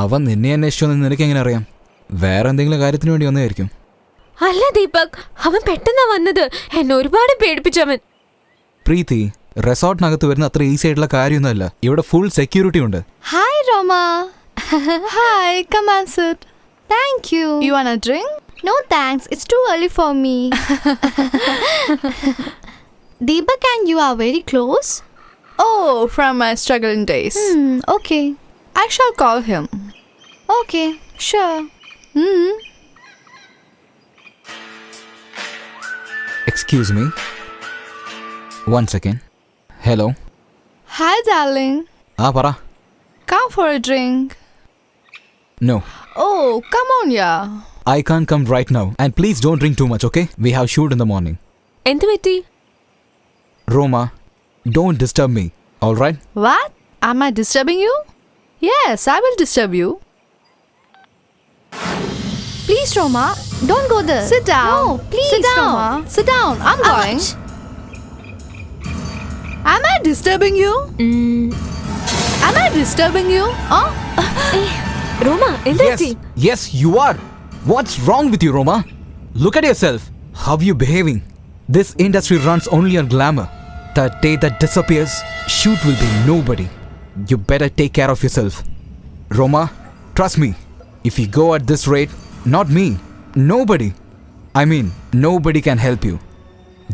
അവൻ നിന്നെ അന്വേഷിച്ചോന്ന് നിനക്ക് എങ്ങനെ അറിയാം? വേറെ എന്തെങ്കിലും കാര്യത്തിന് വേണ്ടി വന്നതായിരിക്കും. അല്ല ദീപക്, അവൻ പെട്ടെന്നാ വന്നത്. എന്നെ ഒരുപാട് പേടിപ്പിച്ചവൻ. പ്രീതി, റിസോർട്ടിനകത്ത് വരുന്ന അത്ര ഈസി ആയിട്ടുള്ള കാര്യമൊന്നുമല്ല. ഇവിടെ ഫുൾ സെക്യൂരിറ്റി ഉണ്ട്. Hi Roma. Hi, come and sit. Thank you. You want a drink? No thanks, it's too early for me. Deepak and you are very close? Oh, from my struggling days. Okay. I shall call him. Okay, sure. Excuse me. 1 second. Hello. Hi, darling. പറ. Come for a drink. No. Oh, come on, yeah. I can't come right now. And please don't drink too much, okay? We have shoot in the morning. എന്ത് പറ്റി? Roma, don't disturb me, all right? What? Am I disturbing you? Yes, I will disturb you. Please, Roma, don't go there. Sit down. No, please, Sit down. Roma. Sit down. I'm going. Am I disturbing you? Am I disturbing you? Oh? റോമ, എന്ത് പറ്റി? Yes, you are. What's wrong with you, Roma? Look at yourself. How you behaving? This industry runs only on glamour. The day that disappears, shoot will be nobody. You better take care of yourself. Roma, trust me. If you go at this rate, not me, nobody. I mean, nobody can help you.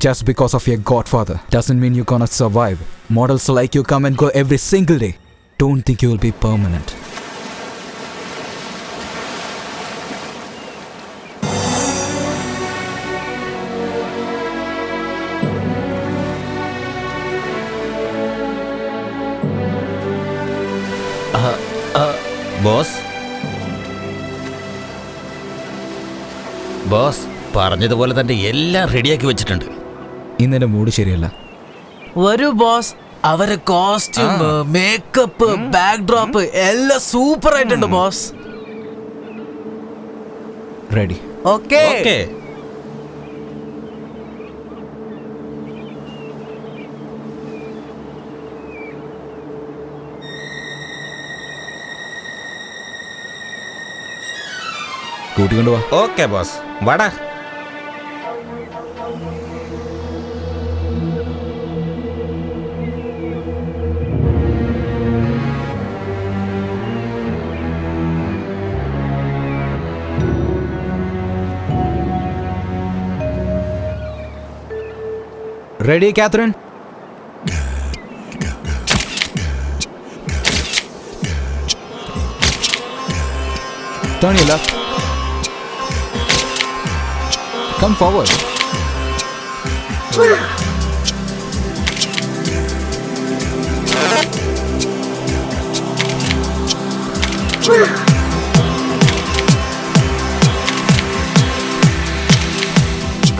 Just because of your godfather doesn't mean you're gonna survive. Models like you come and go every single day. Don't think you will be permanent. Boss, boss പറഞ്ഞതുപോലെ തന്നെ എല്ലാം റെഡിയാക്കി വെച്ചിട്ടുണ്ട്. ഇന്നെന്റെ mood ശരിയല്ല. വരൂ boss. അവരെ costume, makeup, back drop എല്ലാം സൂപ്പർ ആയിട്ടുണ്ട് ബോസ്. റെഡി. ഓക്കേ. കൂട്ടിക്കൊണ്ടു വാ. ഓക്കെ ബോസ്, വാടാ. Ready Kathryn? Turn your left. Come forward.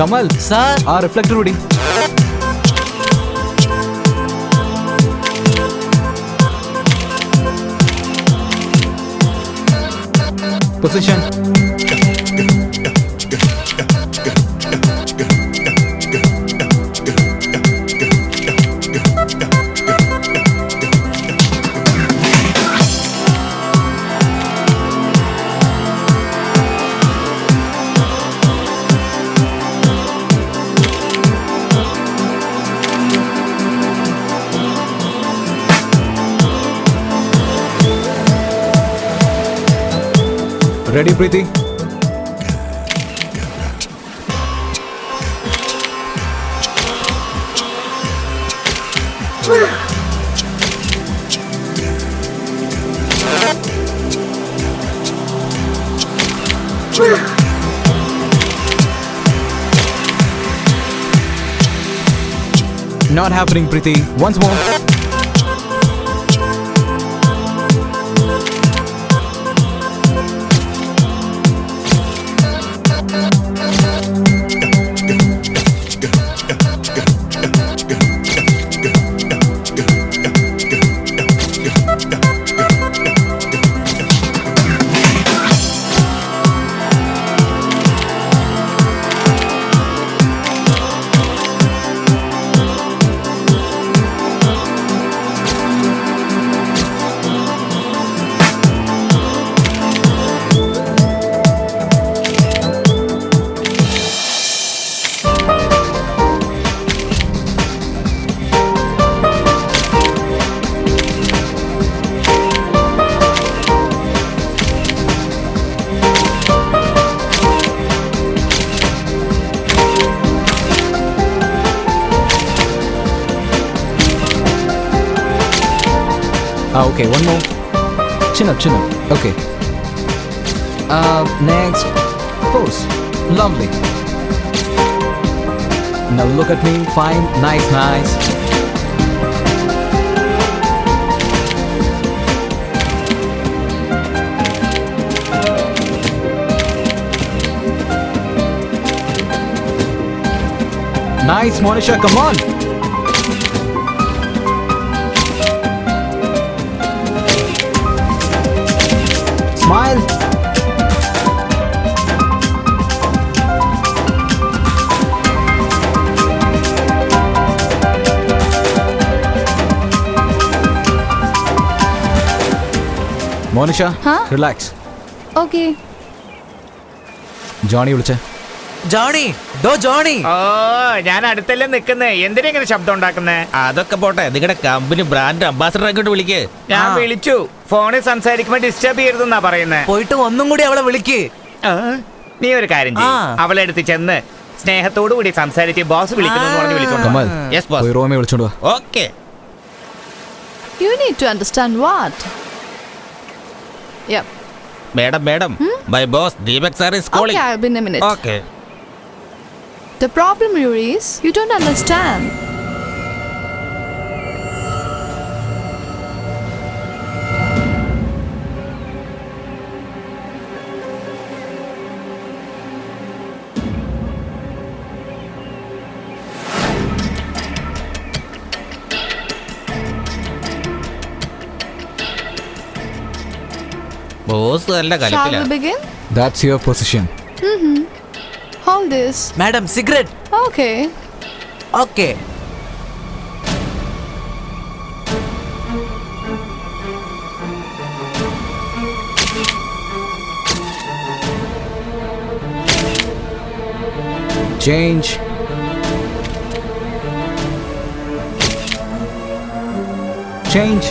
Kamal, sir. Reflector reading. Position. Ready, Preeti? Not happening, Preeti. Once more. Okay, one more. Chin up, chin up. Okay. Next. Pose. Lovely. Now look at me. Fine. Nice, nice. Nice, Monisha. Come on. Smile. Monisha, relax. Okay. Johnny വിളിച്ചേ. Johnny, Johnny. ഓ, ഞാൻ അടുത്തല്ലേ നിക്കുന്നേ. എന്തിനാ ഇങ്ങനെ ശബ്ദം ഉണ്ടാക്കുന്നേ? അതൊക്കെ പോട്ടെ, നിങ്ങളുടെ കമ്പനി ബ്രാൻഡ് അംബാസഡർ അങ്ങോട്ട് വിളിക്ക്. ഞാൻ വിളിച്ചു. ഫോണിൽ സംസാരിക്കുമ്പോ ഡിസ്റ്റർബ് ചെയ്യരുതെന്നാ പറയുന്നേ. പോയിട്ട് ഒന്നും കൂടി അവളെ വിളിക്ക്. നീ ഒരു കാര്യം ചെയ്യ്. അവളെ അടുത്ത് ചെന്ന് സ്നേഹത്തോടു കൂടി സംസാരിച്ച് ബോസ് വിളിക്കുന്നു പറഞ്ഞ് വിളിച്ചോണ്ട് കമൽ, യെസ് ബോസ്. പോയി റൂമിൽ വിളിച്ചോണ്ട് വാ. Okay. You need to understand what? Yep. Madam, my boss Deepak sir is calling. Okay, I'll be in a minute. Okay. The problem here is you don't understand. Boss നല്ല Shall we കലപ്പിലാണ്. begin? That's your position. Hold this. Madam cigarette. Okay. Okay. Change. Change.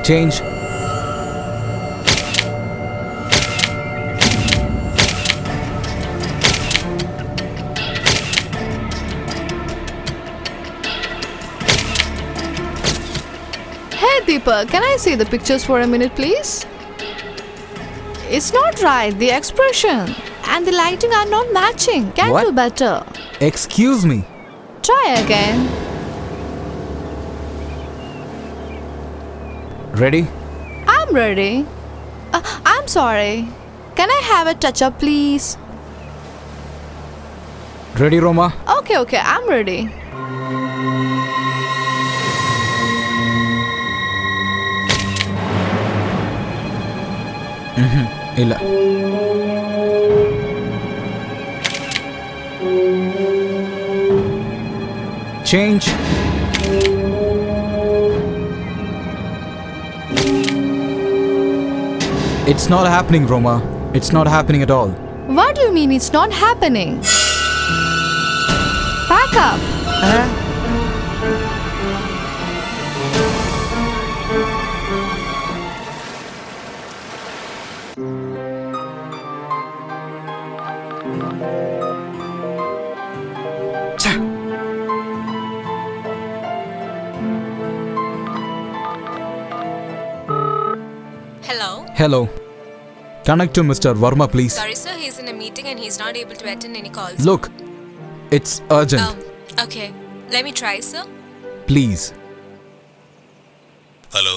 Change. Hey Deepak, can I see the pictures for a minute, please? It's not right. The expression and the lighting are not matching. Can What? do better. Excuse me. Try again. Ready? I'm ready. I'm sorry. Can I have a touch up, please? Ready, Roma? Okay, I'm ready. ഇല്ല. Change. It's not happening, Roma. It's not happening at all. What do you mean it's not happening? Back up. Hello. Hello. Connect to Mr. Verma, please. Sorry, sir. He's in a meeting and he's not able to attend any calls. Look, it's urgent. Okay. Let me try, sir. Please. Hello,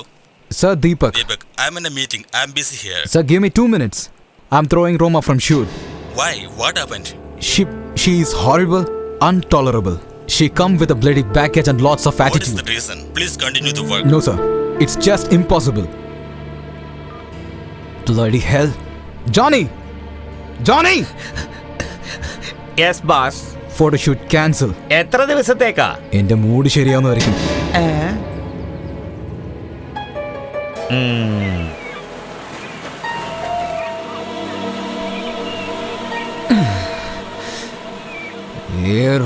Sir Deepak. Deepak. I'm in a meeting. I'm busy here. Sir, give me 2 minutes. I'm throwing Roma from shoot. Why? What happened? She is horrible, intolerable. She come with a bloody baggage and lots of What is attitude. the reason? Please continue the work. No, sir. It's just impossible. Bloody hell. Johnny! Johnny! Yes boss. Photoshoot cancel. എത്ര ദിവസത്തേക്കാ? എന്റെ mood ശരിയാവുന്നതായിരിക്കും.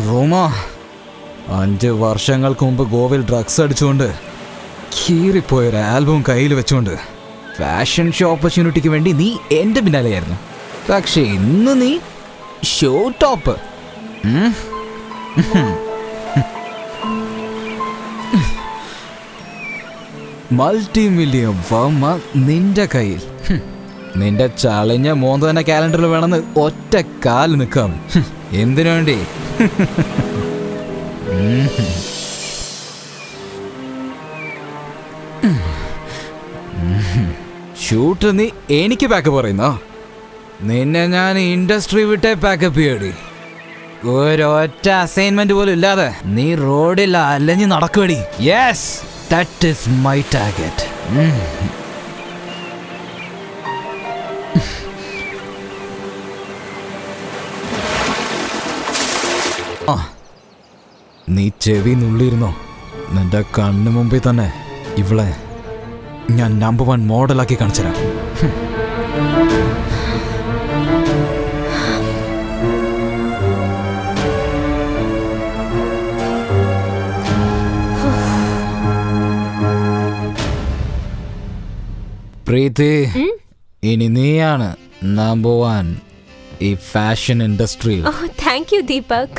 റോമ 5 വർഷങ്ങൾക്ക് മുമ്പ് ഗോവയിൽ drugs അടിച്ചുകൊണ്ട് കീറിപ്പോയൊരു album കയ്യിൽ വെച്ചുകൊണ്ട് fashion show ഓപ്പർച്യൂണിറ്റിക്ക് വേണ്ടി നീ എൻ്റെ പിന്നാലെയായിരുന്നു. പക്ഷേ ഇന്ന് നീ show top. Multi million Varma നിന്റെ കയ്യിൽ. നിന്റെ ചളിഞ്ഞ മോന്ത തന്നെ കാലണ്ടറിൽ വേണമെന്ന് ഒറ്റ കാല് നിൽക്കാം. എന്തിനു വേണ്ടി? ഷൂട്ട് നീ എനിക്ക് ബാക്കപ്പ് പറയുന്നോ? നിന്നെ ഞാൻ ഇൻഡസ്ട്രി വിട്ടേ പാക്കപ്പ് ചെയ്യടി. ഒരൊറ്റ അസൈൻമെന്റ് പോലും ഇല്ലാതെ നീ റോഡിൽ അലഞ്ഞ് നടക്കുവടി. Yes, that is my target. നീ ചെവി നുള്ളിയിരുന്നോ? നിന്റെ കണ്ണു മുമ്പിൽ തന്നെ ഇവളെ ഞാൻ നമ്പർ 1 മോഡലാക്കി കാണിച്ചുതരാം. പ്രീതി, ഇനി നീയാണ് നമ്പർ 1 ഈ ഫാഷൻ ഇൻഡസ്ട്രിയിൽ. Thank you, Deepak.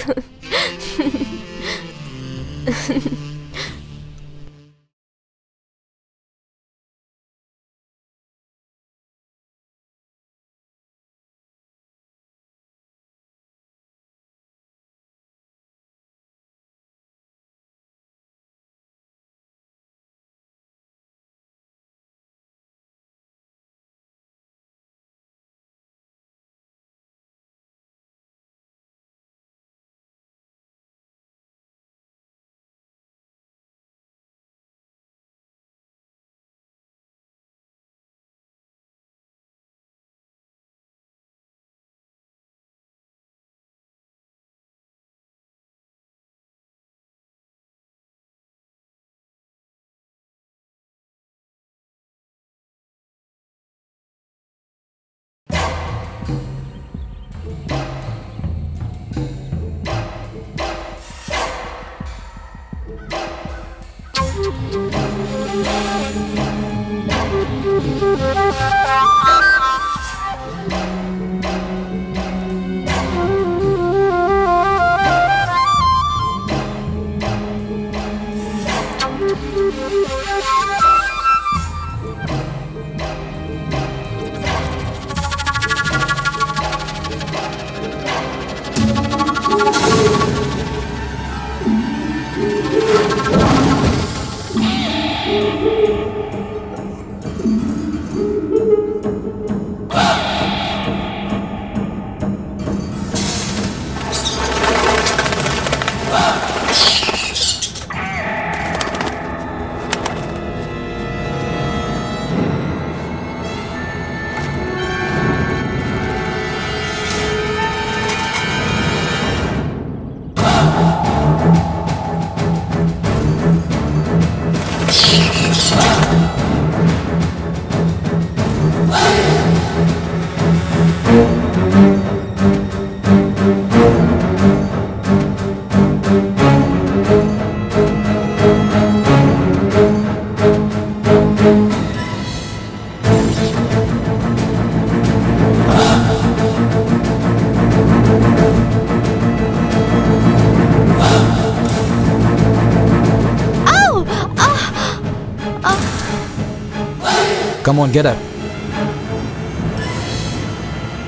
Come on, get up.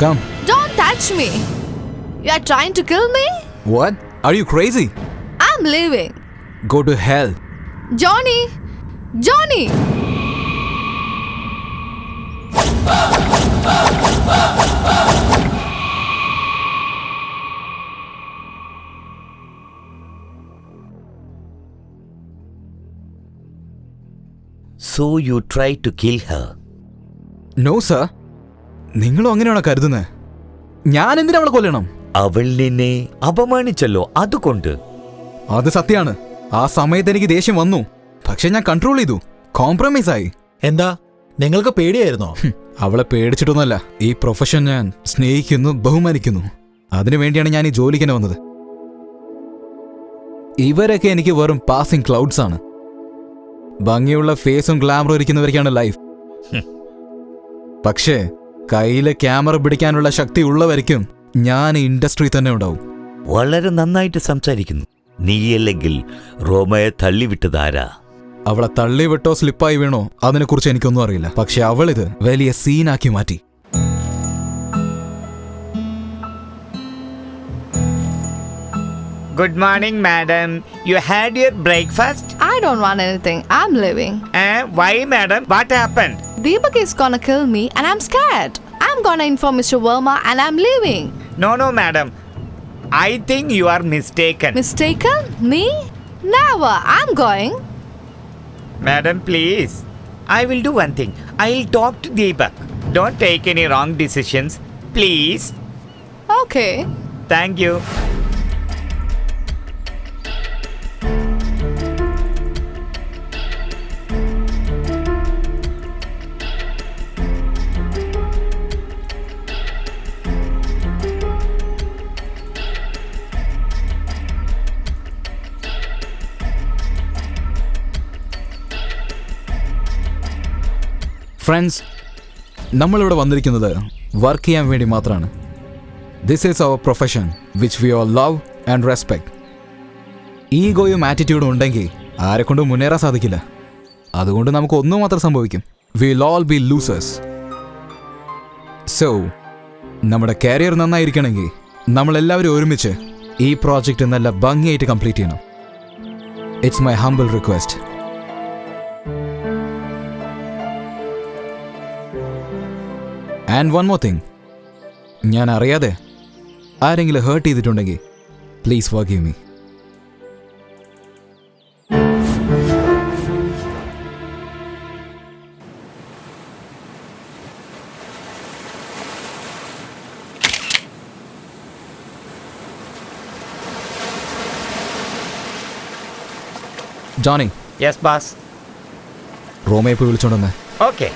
Come. Don't touch me. You are trying to kill me? What? Are you crazy? I'm leaving. Go to hell. Johnny! Johnny! So you tried to kill her. No, sir. നിങ്ങളും അങ്ങനെയാണോ കരുതുന്നത്? ഞാൻ എന്തിനാ അവളെ കൊല്ലണം? അവൾ നിന്നെ അപമാനിച്ചല്ലോ, അതുകൊണ്ട്. അത് സത്യമാണ്. ആ സമയത്ത് എനിക്ക് ദേഷ്യം വന്നു, പക്ഷെ ഞാൻ കൺട്രോൾ ചെയ്തു. കോംപ്രമൈസ് ആയി. എന്താ നിങ്ങൾക്ക് പേടിയായിരുന്നോ? അവളെ പേടിച്ചിട്ടൊന്നുമല്ല. ഈ പ്രൊഫഷൻ ഞാൻ സ്നേഹിക്കുന്നു, ബഹുമാനിക്കുന്നു. അതിനുവേണ്ടിയാണ് ഞാൻ ഈ ജോലിക്ക് വന്നത്. ഇവരൊക്കെ എനിക്ക് വെറും പാസിംഗ് ക്ലൗഡ്സ് ആണ്. ഭംഗിയുള്ള ഫേസും ഗ്ലാമറും ഇരിക്കുന്നവരൊക്കെയാണ് ലൈഫ്. പക്ഷേ കയ്യില് ക്യാമറ പിടിക്കാനുള്ള ശക്തി ഉള്ളവർക്കും ഞാൻ ഇൻഡസ്ട്രി തന്നെ ഉണ്ടാവും. വളരെ നന്നായിട്ട് സംസാരിക്കുന്നു. നീയല്ലെങ്കിൽ റോമയെ തള്ളിവിട്ടതാരാ? അവളെ തള്ളിവിട്ടോ സ്ലിപ്പായി വീണോ അതിനെക്കുറിച്ച് എനിക്കൊന്നും അറിയില്ല. പക്ഷെ അവളിത് വലിയ സീനാക്കി മാറ്റി. Good morning, madam. You had your breakfast? I don't want anything. I'm leaving. Why, madam? What happened? Deepak is gonna kill me and I'm scared. I'm gonna inform Mr. Verma and I'm leaving. No, madam. I think you are mistaken. Mistaken? Me? Never. I'm going. Madam, please. I will do one thing. I'll talk to Deepak. Don't take any wrong decisions. Please. Okay. Thank you. Friends, നമ്മളിവിടെ വന്നിരിക്കുന്നത് work ചെയ്യാൻ വേണ്ടി മാത്രമാണ്. This is our profession which we all love and respect. ഈഗോയും ആറ്റിറ്റ്യൂഡും ഉണ്ടെങ്കിൽ ആരെക്കൊണ്ടും മുന്നേറാൻ സാധിക്കില്ല. അതുകൊണ്ട് നമുക്ക് ഒന്നും മാത്രം സംഭവിക്കും. Will all be losers. So നമ്മുടെ കരിയർ നന്നായിരിക്കണമെങ്കിൽ നമ്മളെല്ലാവരും ഒരുമിച്ച് ഈ പ്രോജക്റ്റ് നല്ല ഭംഗിയായിട്ട് കംപ്ലീറ്റ് ചെയ്യണം. It's my humble request. And one more thing, ഞാൻ അറിയാതെ ആരെങ്കിലും ഹേർട്ട് ചെയ്തിട്ടുണ്ടെങ്കിൽ please forgive me. Johnny. Yes, boss. റോമയെ പോയി വിളിച്ചോണ്ടെന്ന്. Okay.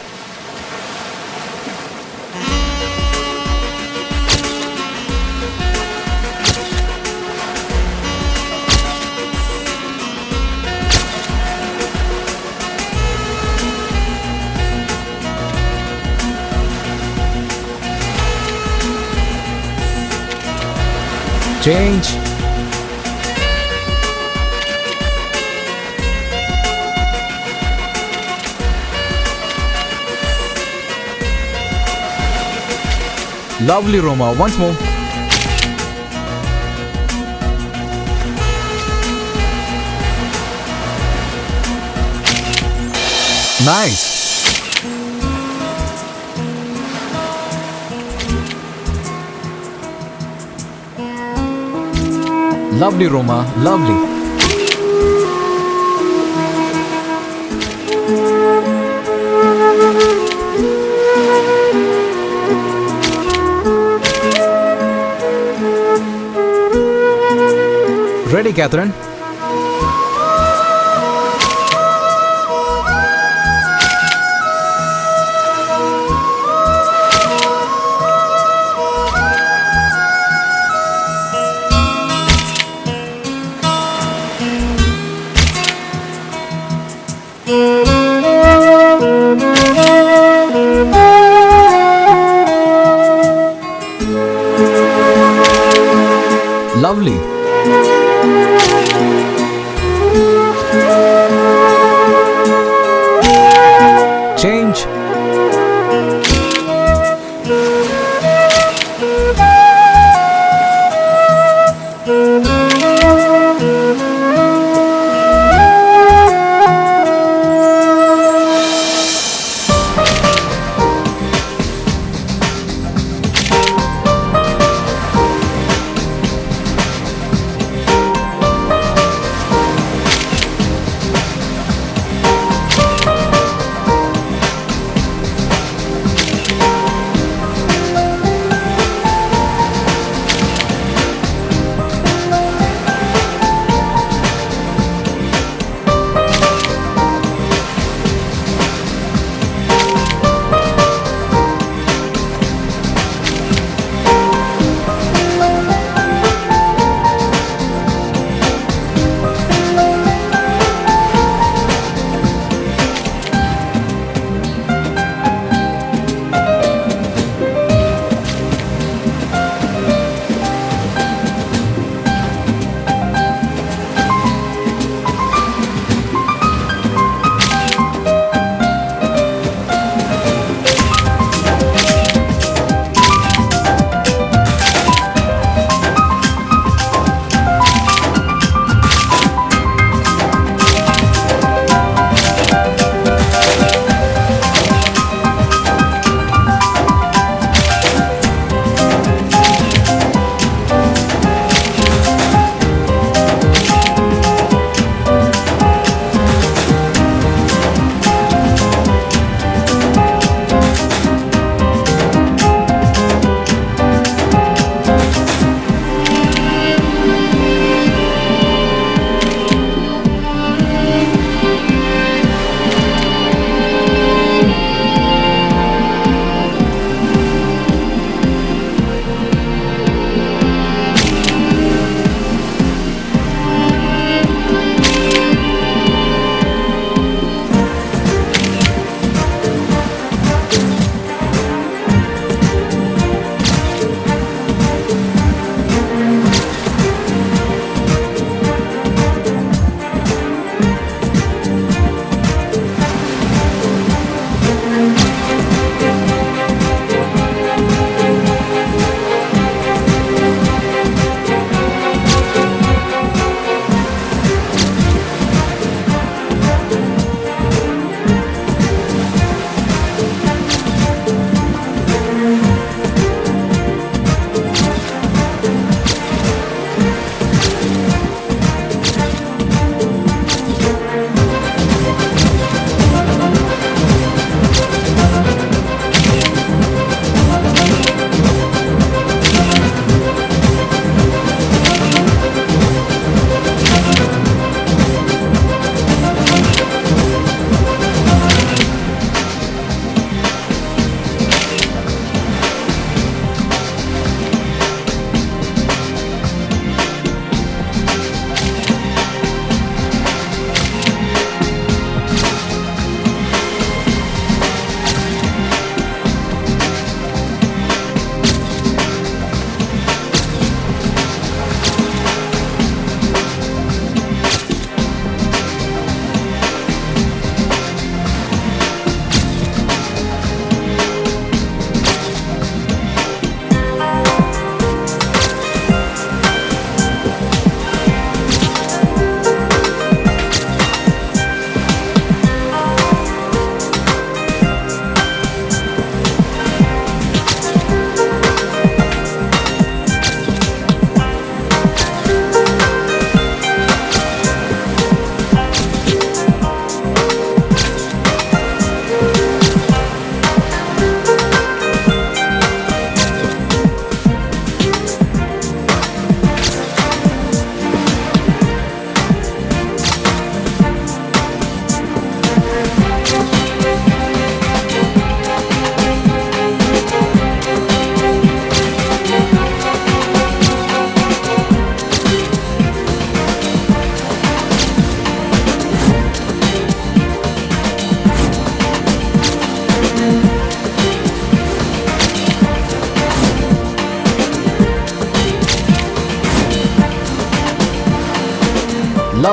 Change. Lovely, Roma. Once more. Nice. Lovely, Roma. Lovely. Ready, Catherine? Lovely. Change.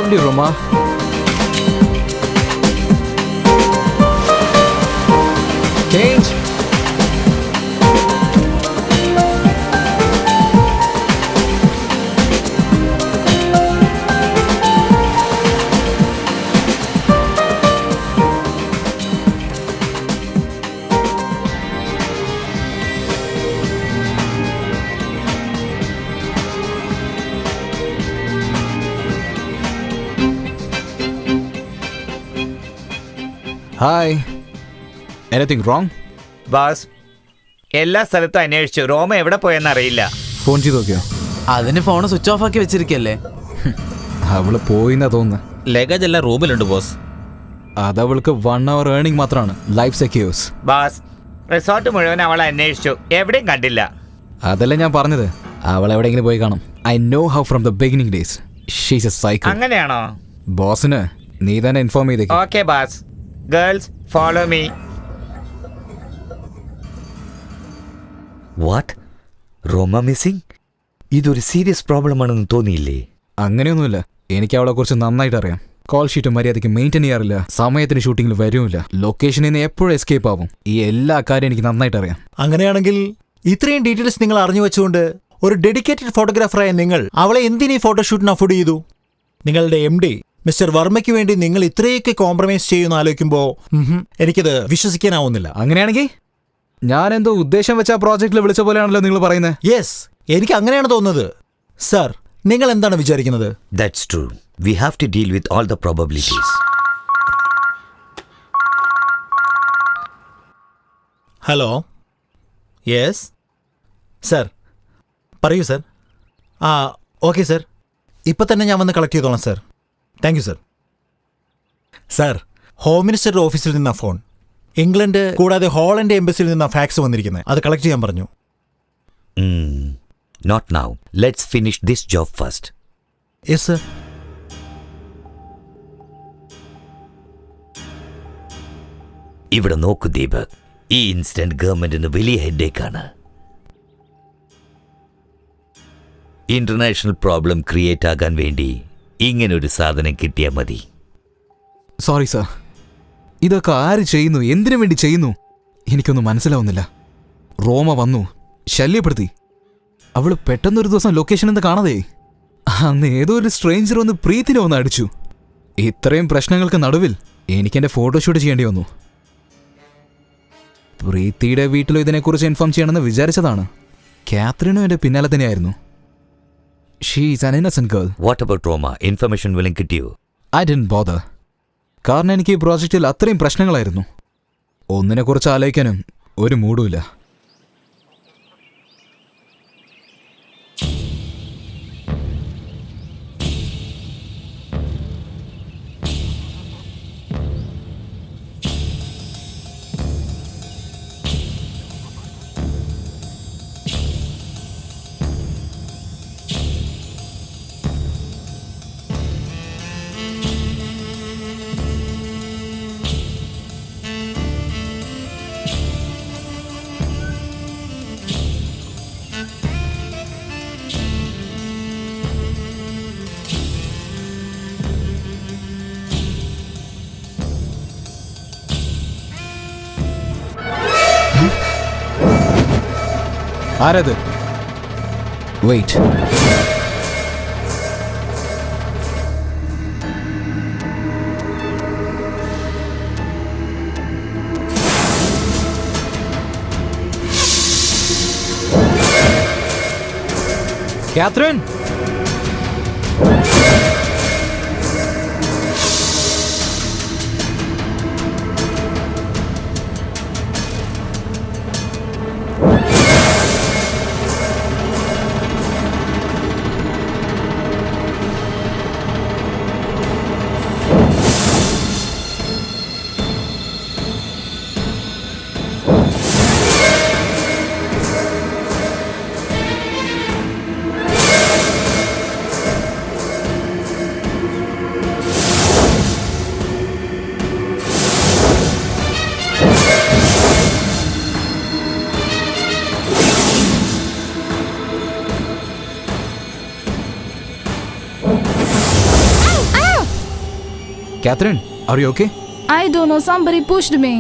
Lovely, Roma. Change. Hi. Anything wrong? Boss എല്ലാ സ്ഥലത്തും അന്വേഷിച്ചു. റോമ എവിടെ പോയെന്ന് അറിയില്ല. ഫോൺ ചെയ്ത് നോക്കിയോ? അതിന് ഫോൺ സ്വിച്ച് ഓഫ് ആക്കി വെച്ചിരിക്കല്ലേ. അവള് പോയിന്നാ തോന്നുന്നു. ലഗേജ് എല്ലാം റൂമിലുണ്ട് ബോസ്. അതവൾക്ക് 1 hour ഏർണിംഗ് മാത്രമാണ്. Life secures. ബാസ് റിസോർട്ട് മുഴുവൻ അവളെ അന്വേഷിച്ചു, എവിടെയും കണ്ടില്ല. അതല്ല ഞാൻ പറഞ്ഞത്, അവൾ എവിടെയെങ്കിലും പോയി കാണും. I know how from the beginning days. She's a psycho. അങ്ങനെയാണോ? ബോസിന് നീ തന്നെ ഇൻഫോം ചെയ്തേക്ക്. Okay boss. Girls follow me. What? Roma missing? ഇതൊരു സീരിയസ് പ്രോബ്ലം ആണെന്ന് തോന്നിയില്ലേ? അങ്ങനെയൊന്നുമില്ല. എനിക്ക് അവളെ കുറിച്ച് നന്നായിട്ട് അറിയാം. കോൾ ഷീറ്റ് മര്യാദയ്ക്ക് മെയിൻറ്റെയിൻ ചെയ്യാറില്ല, സമയത്തിന് ഷൂട്ടിങ്ങിൽ വരുമില്ല, ലൊക്കേഷനിൽ നിന്ന് എപ്പോഴും എസ്കേപ്പ് ആവും. ഈ എല്ലാ കാര്യം എനിക്ക് നന്നായിട്ട് അറിയാം. അങ്ങനെയാണെങ്കിൽ ഇത്രയും ഡീറ്റെയിൽസ് നിങ്ങൾ അറിഞ്ഞു വെച്ചുകൊണ്ട് ഒരു ഡെഡിക്കേറ്റഡ് ഫോട്ടോഗ്രാഫറായ നിങ്ങൾ അവളെ എന്തിനീ ഫോട്ടോഷൂട്ടിന് അഫോർഡ് ചെയ്തു? നിങ്ങളുടെ MD മിസ്റ്റർ വർമ്മയ്ക്ക് വേണ്ടി നിങ്ങൾ ഇത്രയൊക്കെ കോംപ്രമൈസ് ചെയ്യുന്ന ആലോചിക്കുമ്പോൾ എനിക്കത് വിശ്വസിക്കാനാവുന്നില്ല. അങ്ങനെയാണെങ്കിൽ ഞാൻ എന്തോ ഉദ്ദേശം വെച്ച പ്രോജക്റ്റിൽ വിളിച്ച പോലെയാണല്ലോ നിങ്ങൾ പറയുന്നത്. യെസ്, എനിക്ക് അങ്ങനെയാണ് തോന്നുന്നത്. സർ, നിങ്ങൾ എന്താണ് വിചാരിക്കുന്നത്? That's true. We have to deal with all the probabilities. Hello. Yes sir, പറയൂ സർ. ഓക്കെ സർ, ഇപ്പം തന്നെ ഞാൻ വന്ന് കളക്ട് ചെയ്തോളാം sir. Thank you sir. Sir, home മിനിസ്റ്ററുടെ ഓഫീസിൽ നിന്നാ ഫോൺ. ഇംഗ്ലണ്ട് കൂടാതെ ഹോളണ്ട് എംബസിയിൽ നിന്നാ ഫാക്സ് വന്നിരിക്കുന്നത്. അത് കളക്ട് ചെയ്യാൻ പറഞ്ഞു. Not now. Let's finish this job first. Yes sir. ഇവിടെ നോക്കൂ ദീപക്, ഈ ഇൻസിഡന്റ് ഗവൺമെന്റിന് വലിയ ഹെഡേക്കാണ്. ഇന്റർനാഷണൽ പ്രോബ്ലം ക്രിയേറ്റ് ആകാൻ വേണ്ടി ഇങ്ങനൊരു സാധനം കിട്ടിയാൽ മതി. സോറി സർ, ഇതൊക്കെ ആര് ചെയ്യുന്നു, എന്തിനു വേണ്ടി ചെയ്യുന്നു എനിക്കൊന്നും മനസ്സിലാവുന്നില്ല. റോമ വന്നു, ശല്യപ്പെടുത്തി. അവള് പെട്ടെന്നൊരു ദിവസം ലൊക്കേഷൻ എന്ന് കാണാതെ അന്ന് ഏതോ ഒരു സ്ട്രേഞ്ചർ വന്ന് പ്രീത്തിനെ ഒന്ന് അടിച്ചു. ഇത്രയും പ്രശ്നങ്ങൾക്ക് നടുവിൽ എനിക്കെൻ്റെ ഫോട്ടോഷൂട്ട് ചെയ്യേണ്ടി വന്നു. പ്രീത്തിയുടെ വീട്ടിലും ഇതിനെക്കുറിച്ച് ഇൻഫോം ചെയ്യണമെന്ന് വിചാരിച്ചതാണ്. കാത്രീനും എൻ്റെ പിന്നാലെ തന്നെയായിരുന്നു. She is an Innocent girl. What about Roma? Information വല്ലതും കിട്ടിയോ? I didn't bother. കാരണം എനിക്ക് ഈ പ്രോജക്റ്റിൽ അത്രയും പ്രശ്നങ്ങളായിരുന്നു. ഒന്നിനെക്കുറിച്ച് ആലോചിക്കാനും ഒരു മൂഡുമില്ല. ആരത്? Wait. Catherine, Catherine, are you okay? I don't know, somebody pushed me.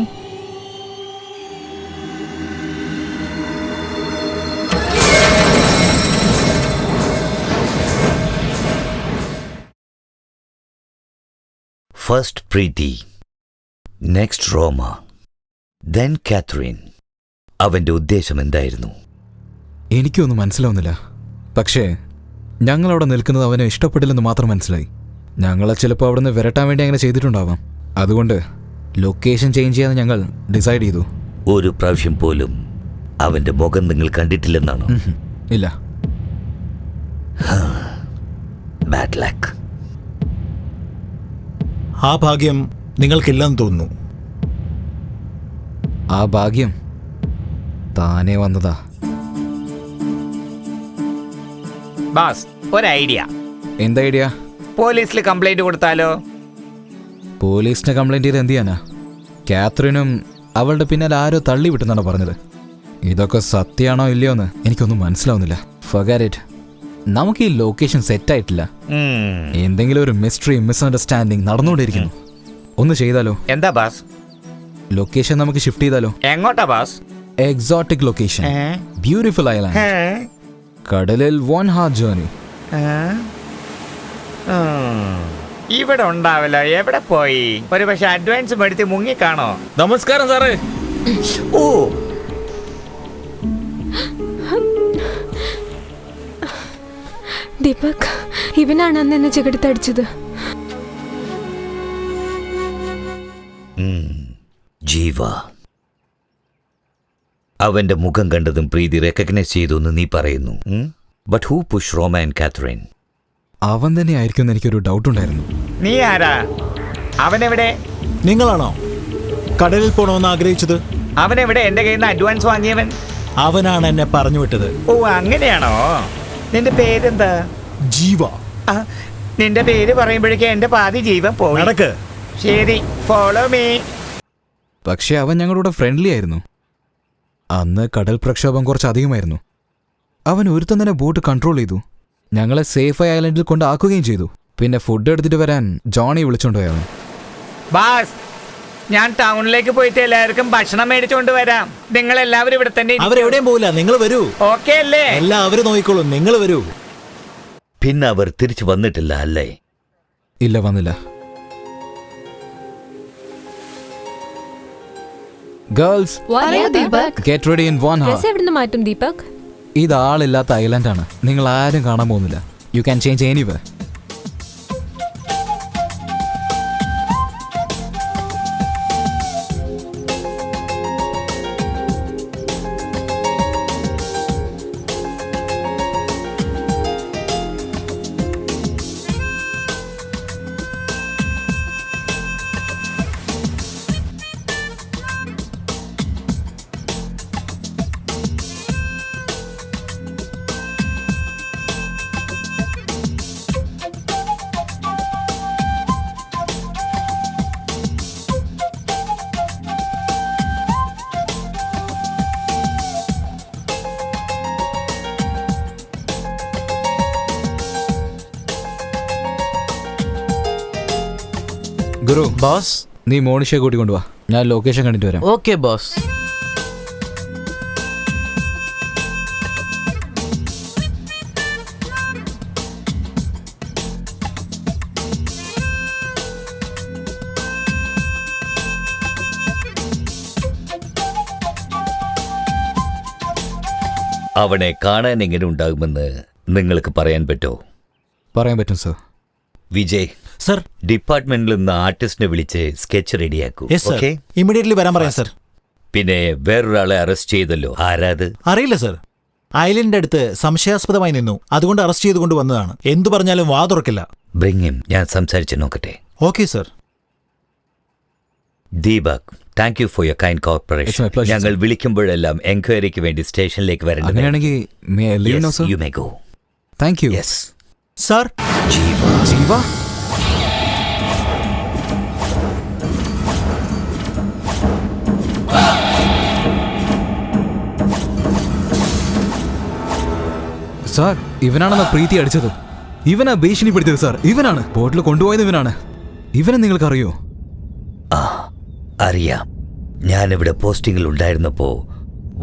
First Preeti, next Roma, then Catherine. അവന്റെ ഉദ്ദേശം എന്തായിരുന്നു? എനിക്കൊന്നും മനസ്സിലാവുന്നില്ല. പക്ഷേ ഞങ്ങളവിടെ നിൽക്കുന്നത് അവനെ ഇഷ്ടപ്പെട്ടില്ലെന്ന് മാത്രം മനസ്സിലായി. ഞങ്ങളെ ചിലപ്പോൾ അവിടെ നിന്ന് വിരട്ടാൻ വേണ്ടി അങ്ങനെ ചെയ്തിട്ടുണ്ടാവാം. അതുകൊണ്ട് ലൊക്കേഷൻ ചേഞ്ച് ചെയ്യാൻ ഞങ്ങൾ ഡിസൈഡ് ചെയ്തു. ഒരു പ്രാവശ്യം പോലും അവന്റെ മുഖം നിങ്ങൾ കണ്ടിട്ടില്ലെന്നാണോ? ഇല്ല. Bad luck. ആ ഭാഗ്യം നിങ്ങൾക്കില്ലെന്ന് തോന്നുന്നു. ആ ഭാഗ്യം താനേ വന്നതാ. ബാസ്, ഒരു ഐഡിയ. എന്താ ഐഡിയ? പോലീസിൽ കംപ്ലൈന്റ് കൊടുത്താലോ? പോലീസിനെ കംപ്ലൈന്റ് ചെയ്ത് എന്ത് ചെയ്യാനാ? കാത്രിനും അവളുടെ പിന്നാലെ ആരോ തള്ളി വിട്ടെന്നാണ് പറഞ്ഞത്. ഇതൊക്കെ സത്യമാണോ ഇല്ലയോ എന്ന് എനിക്കൊന്നും മനസ്സിലാവുന്നില്ല. Forget it. നമുക്ക് ഈ ലൊക്കേഷൻ സെറ്റ് ആയിട്ടില്ല. എന്തെങ്കിലും ഒരു മിസ്റ്ററി, മിസ്അണ്ടർസ്റ്റാൻഡിങ് നടന്നുകൊണ്ടിരിക്കുന്നു. ഒന്ന് ചെയ്താലോ? എന്താ ബാസ്? ലൊക്കേഷൻ നമുക്ക് ഷിഫ്റ്റ് ചെയ്താലോ? എങ്ങോട്ടാ boss? Exotic location, beautiful island, കടലിൽ 1 hour ജേർണി. ഇവിടെ ഉണ്ടാവില്ല. എവിടെ പോയി? ഒരു പക്ഷെ അഡ്വാൻസ് മേടിച്ച് മുങ്ങിക്കാണോ? നമസ്കാരം സാറേ. ഓ, ദീപക്, ഇവനാണ് അന്ന് എന്നെ ചെകിടത്തടിച്ചത്. ജീവ. അവന്റെ മുഖം കണ്ടതും പ്രീതി റെക്കഗ്നൈസ് ചെയ്തു എന്ന് നീ പറയുന്നു. But who push Roma and Kathryn? അവൻ തന്നെ ആയിരിക്കും എന്ന് എനിക്കൊരു ഡൗട്ട് ഉണ്ടായിരുന്നു. നീ ആരാ? അവനെവിടെ? നിങ്ങളാണോ കടലിൽ പോണമെന്ന് ആഗ്രഹിച്ചത്? അവനെവിടെ? എന്റെ കയ്യിൽ നിന്ന് അഡ്വാൻസ് വാങ്ങിയവൻ അവനാണ് എന്നെ പറഞ്ഞു വിട്ടത്. ഓ, അങ്ങനെയാണോ? നിന്റെ പേരെന്താ? ജീവ. നിന്റെ പേര് പറയുമ്പോഴേക്കും എന്റെ പാതി ജീവൻ പോയി. നടക്ക്. ശരി, ഫോളോ മീ. പക്ഷെ അവൻ ഞങ്ങളുടെ ഫ്രണ്ട്ലി ആയിരുന്നു. അന്ന് കടൽ പ്രക്ഷോഭം കുറച്ച് അധികമായിരുന്നു. അവൻ ഒരുത്തം തന്നെ ബോട്ട് കൺട്രോൾ ചെയ്തു. ഞങ്ങളെ സേഫ് ഐലൻഡിൽ കൊണ്ടാക്കുകയും ചെയ്തു. പിന്നെ ഫുഡ് എടുത്തിട്ട് വരാൻ ജോണി വിളിച്ചോണ്ടുപോയി അവൻ. ബാസ്, ഞാൻ ടൗണിലേക്ക് പോയിട്ട് എല്ലാവർക്കും ഭക്ഷണം മേടിച്ചോണ്ട് വരാം. നിങ്ങൾ എല്ലാവരും ഇവിടെ തന്നെ. അവരെവിടെയും പോവില്ല. നിങ്ങൾ വരൂ. ഓക്കെ അല്ലേ? എല്ലാവരും നോക്കിക്കോളും. നിങ്ങൾ വരൂ. പിന്നെ അവർ തിരിച്ചു വന്നിട്ടില്ല അല്ലേ? ഇല്ല, വന്നില്ല. Girls, get ready in 1 hour. എവിടുന്ന് മാറ്റും ദീപക്? ഇത് ആളില്ലാത്ത ഐലൻഡാണ്. നിങ്ങൾ ആരും കാണാൻ പോകുന്നില്ല. You can change anyway. Guru, boss, നീ മോണിഷയെ കൂട്ടിക്കൊണ്ടുവാ. ഞാൻ ലൊക്കേഷൻ കണ്ടിട്ട് വരാം. Okay boss. അവനെ കാണാൻ എങ്ങനെ ഉണ്ടാകുമെന്ന് നിങ്ങൾക്ക് പറയാൻ പറ്റോ? പറയാൻ പറ്റും സർ. വിജയ് സർ, ഡിപ്പാർട്ട്മെന്റിൽ നിന്ന് ആർട്ടിസ്റ്റിനെ വിളിച്ച് സ്കെച്ച് റെഡിയാക്കൂ. ഓക്കെ, ഇമ്മീഡിയറ്റ്ലി വരാൻ പറയാം സർ. പിന്നെ വേറൊരാളെ അറസ്റ്റ് ചെയ്തല്ലോ, ആരാത്? അറിയില്ല സർ. ഐലൻഡിന്റെ അടുത്ത് സംശയാസ്പദമായി നിന്നു. അതുകൊണ്ട് അറസ്റ്റ് ചെയ്തുകൊണ്ട് വന്നതാണ്. എന്തു പറഞ്ഞാലും വാ തുറക്കില്ല. Bring him. ഞാൻ സംസാരിച്ച് നോക്കട്ടെ. Okay sir. Deepak, thank you for your kind corporation. ഞങ്ങൾ വിളിക്കുമ്പോഴെല്ലാം എൻക്വയറിക്ക് വേണ്ടി സ്റ്റേഷനിലേക്ക് വരേണ്ടത്. അങ്ങനെയാണെങ്കിൽ you may go. Thank you. Yes sir. ജീവ, സാർ, ഇവനാണെന്നാ പ്രീതി അടിച്ചത്. ഇവനാ ഭീഷണിപ്പെടുത്തിയത് സാർ. ഇവനാണ് ബോട്ടിൽ കൊണ്ടുപോയത്. ഇവനാണ്. ഇവനെ നിങ്ങൾക്കറിയോ? ആ, അറിയാം. ഞാനിവിടെ പോസ്റ്റിംഗിൽ ഉണ്ടായിരുന്നപ്പോ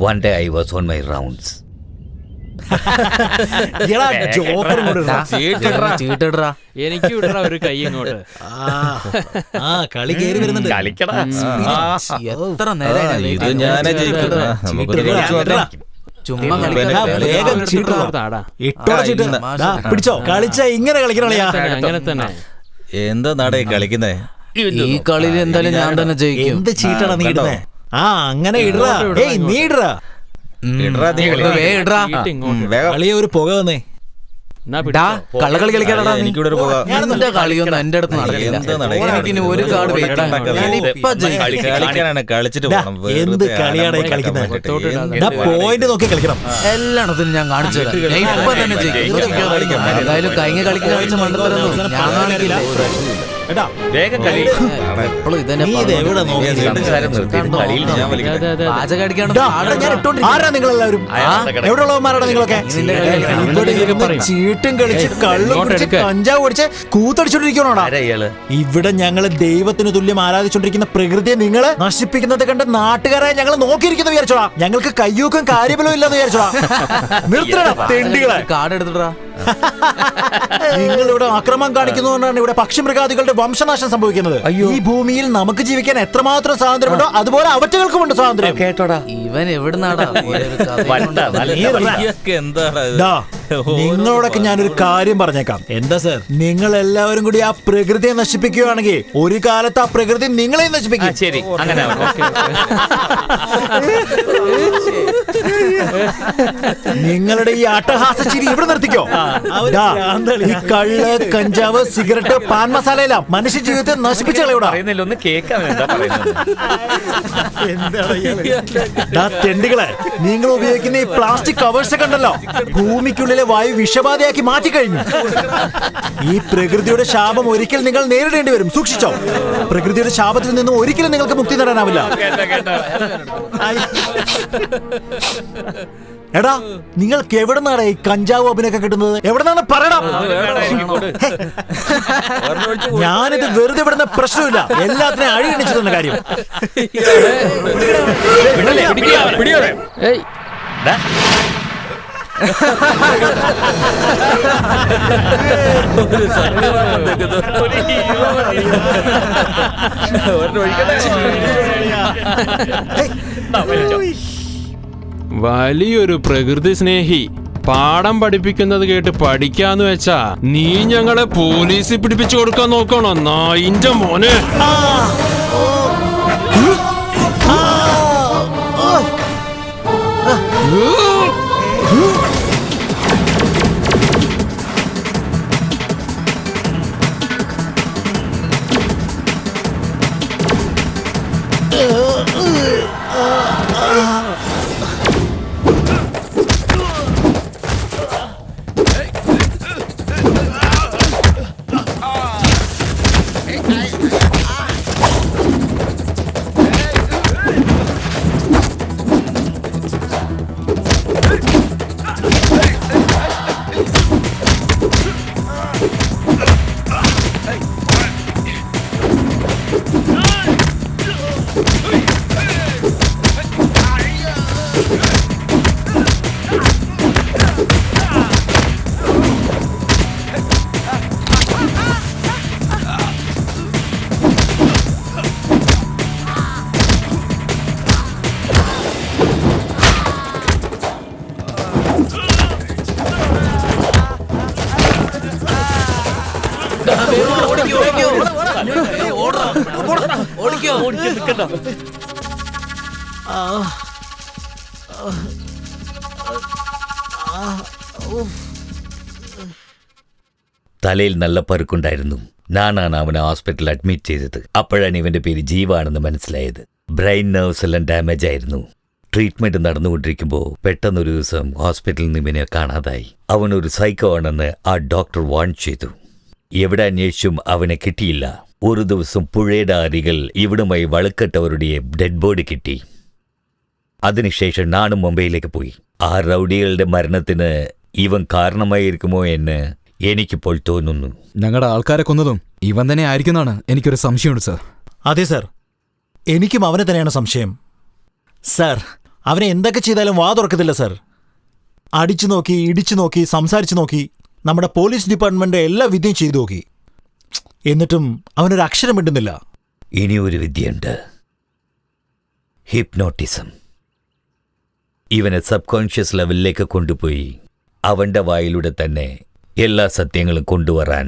one day I was on my rounds. എനിക്ക് വിടറാ ഒരു കൈ ഇങ്ങോട്ട്. കളി കേറി വരുന്നുണ്ട്. എത്ര നേരം ഇത് ഞാനേ ജയിക്കും. ചുമ്മാ പിടിച്ചോ, കളിച്ച ഇങ്ങനെ കളിക്കണ. അങ്ങനെ തന്നെ. എന്താ നടേ കളിക്കുന്നേ? ഈ കളിയിൽ എന്തായാലും ഞാൻ തന്നെ ജയിക്കും. എന്ത് ചീട്ടാണ് നീ ഇടുന്നേ? അങ്ങനെ ഇടറാ. നീ ഇടറാ. കളിയെ ഒരു പുക വന്നേ. കള്ളക്കളി കളിക്കാടാ. എനിക്കിവിടെ ഒരു പുക. കളിയൊന്നും എന്റെ അടുത്ത് നടക്കില്ല. ഒരു കാർഡ് കളിക്കാനാണ്, കളിച്ചിട്ട് പോകണം. എന്ത് കളിയാണ് കളിക്കുന്നത്? പോയിന്റ് നോക്കി കളിക്കണം. എല്ലായിടത്തും ഞാൻ കാണിച്ചു ഇപ്പൊ തന്നെ ജയിക്കും. എന്തായാലും കഴിഞ്ഞ കളിക്ക് കളിച്ച മണ്ടത്തരൊന്നും ഞാൻ കാണിക്കില്ല. എപ്പോഴും ഇതന്നെ നിങ്ങളെല്ലാവരും എവിടെയുള്ളവന്മാരാണ് നിങ്ങളൊക്കെ? ചീട്ടും കളിച്ച് കള്ളും കുടിച്ച് കഞ്ചാവ് കുടിച്ച് കൂത്തടിച്ചോണ്ടിരിക്കണോടാ. ഇവിടെ ഞങ്ങള് ദൈവത്തിന് തുല്യം ആരാധിച്ചോണ്ടിരിക്കുന്ന പ്രകൃതിയെ നിങ്ങള് നശിപ്പിക്കുന്നത് കണ്ട് നാട്ടുകാരെ ഞങ്ങൾ നോക്കിയിരിക്കുന്നു വിചാരിച്ചോടാ. ഞങ്ങൾക്ക് കയ്യൂക്കും കാര്യബലവും ഇല്ലെന്ന് വിചാരിച്ചോടാ. നിർത്തണ തെണ്ടികളെ. കാർഡ് എടുത്തിട്ടാ. നിങ്ങൾ ഇവിടെ അക്രമം കാണിക്കുന്നതുകൊണ്ടാണ് ഇവിടെ പക്ഷിമൃഗാദികളുടെ വംശനാശം സംഭവിക്കുന്നത്. ഈ ഭൂമിയിൽ നമുക്ക് ജീവിക്കാൻ എത്രമാത്രം സ്വാതന്ത്ര്യമുണ്ടോ അതുപോലെ അവറ്റകൾക്കുമുണ്ട് സ്വാതന്ത്ര്യം. കേട്ടോടാ, ഇവൻ എവിടുന്നാടാ? നിങ്ങളോടൊക്കെ ഞാനൊരു കാര്യം പറഞ്ഞേക്കാം. എന്താ സർ? നിങ്ങൾ എല്ലാവരും കൂടി ആ പ്രകൃതിയെ നശിപ്പിക്കുകയാണെങ്കിൽ ഒരു കാലത്ത് ആ പ്രകൃതി നിങ്ങളെയും നശിപ്പിക്കും. ശരി, അങ്ങനെ നിങ്ങളുടെ ഈ അട്ടഹാസ ചിരി ഇവിടെ നിർത്തിക്കോ. ഈ കള്ള്, കഞ്ചാവ്, സിഗരറ്റ്, പാൻ മസാല എല്ലാം മനുഷ്യ ജീവിതത്തെ നശിപ്പിച്ചു കളയൂടാ. ഒന്ന് കേൾക്കാം. എന്താ പറയുന്നത്? തെണ്ടികളെ, നിങ്ങൾ ഉപയോഗിക്കുന്ന ഈ പ്ലാസ്റ്റിക് കവേഴ്സ് ഒക്കെ ഉണ്ടല്ലോ, ഭൂമിക്കുള്ളിലെ വായു വിഷബാധയാക്കി മാറ്റിക്കഴിഞ്ഞു. ഈ പ്രകൃതിയുടെ ശാപം ഒരിക്കൽ നിങ്ങൾ നേരിടേണ്ടി വരും. സൂക്ഷിച്ചോ. പ്രകൃതിയുടെ ശാപത്തിൽ നിന്നും ഒരിക്കലും നിങ്ങൾക്ക് മുക്തി നേടാനാവില്ല. എടാ, നിങ്ങൾക്ക് എവിടെ നിന്നാണ് ഈ കഞ്ചാവ് അഭിനയൊക്കെ കിട്ടുന്നത്? എവിടെ നിന്നാണ് പറയണം. ഞാനിത് വെറുതെ വിടുന്ന പ്രശ്നമില്ല. എല്ലാത്തിനും അഴിയണിച്ചിരുന്ന കാര്യം. വലിയൊരു പ്രകൃതി സ്നേഹി പാഠം പഠിപ്പിക്കുന്നത് കേട്ട് പഠിക്കാന്ന് വെച്ചാ നീ ഞങ്ങളെ പോലീസിൽ പിടിപ്പിച്ചു കൊടുക്കാൻ നോക്കണോ? നായിന്റെ മോനെ. തലയിൽ നല്ല പരുക്കുണ്ടായിരുന്നു. ഞാനാണ് അവനെ ഹോസ്പിറ്റലിൽ അഡ്മിറ്റ് ചെയ്തത്. അപ്പോഴാണ് ഇവന്റെ പേര് ജീവാണെന്ന് മനസ്സിലായത്. ബ്രെയിൻ നെർവ്സ് എല്ലാം ഡാമേജ് ആയിരുന്നു. ട്രീറ്റ്മെന്റ് നടന്നുകൊണ്ടിരിക്കുമ്പോൾ പെട്ടെന്നൊരു ദിവസം ഹോസ്പിറ്റലിൽ നിന്ന് ഇവനെ കാണാതായി. അവനൊരു സൈക്കോ ആണെന്ന് ആ ഡോക്ടർ വാൺ ചെയ്തു. എവിടെ അന്വേഷിച്ചും അവനെ കിട്ടിയില്ല. ഒരു ദിവസം പുഴയുടെ അരികൾ ഇവിടുമായി വളുക്കട്ടവരുടെ ഡെഡ് ബോഡി കിട്ടി. അതിനുശേഷം ഞാനും മുംബൈയിലേക്ക് പോയി. ആ റൗഡികളുടെ മരണത്തിന് ഇവൻ കാരണമായിരിക്കുമോ എന്ന് എനിക്കിപ്പോൾ തോന്നുന്നു. ഞങ്ങളുടെ ആൾക്കാരെ കൊന്നതും ഇവൻ തന്നെ ആയിരിക്കുമെന്നാണ് എനിക്കൊരു സംശയമുണ്ട് സർ. അതെ സർ, എനിക്കും അവനെ തന്നെയാണ് സംശയം. സർ, അവനെ എന്തൊക്കെ ചെയ്താലും വാ തുറക്കത്തില്ല സർ. അടിച്ചു നോക്കി, ഇടിച്ചു നോക്കി, സംസാരിച്ചു നോക്കി, നമ്മുടെ പോലീസ് ഡിപ്പാർട്ട്മെന്റ് എല്ലാ വിദ്യയും ചെയ്തു നോക്കി. എന്നിട്ടും അവനൊരു അക്ഷരം മിണ്ടുന്നില്ല. ഇനി ഒരു വിദ്യയുണ്ട്, ഹിപ്നോട്ടിസം. ഇവനെ സബ് കോൺഷ്യസ് ലെവലിലേക്ക് കൊണ്ടുപോയി അവന്റെ വായിലൂടെ തന്നെ എല്ലാ സത്യങ്ങളും കൊണ്ടുവരാൻ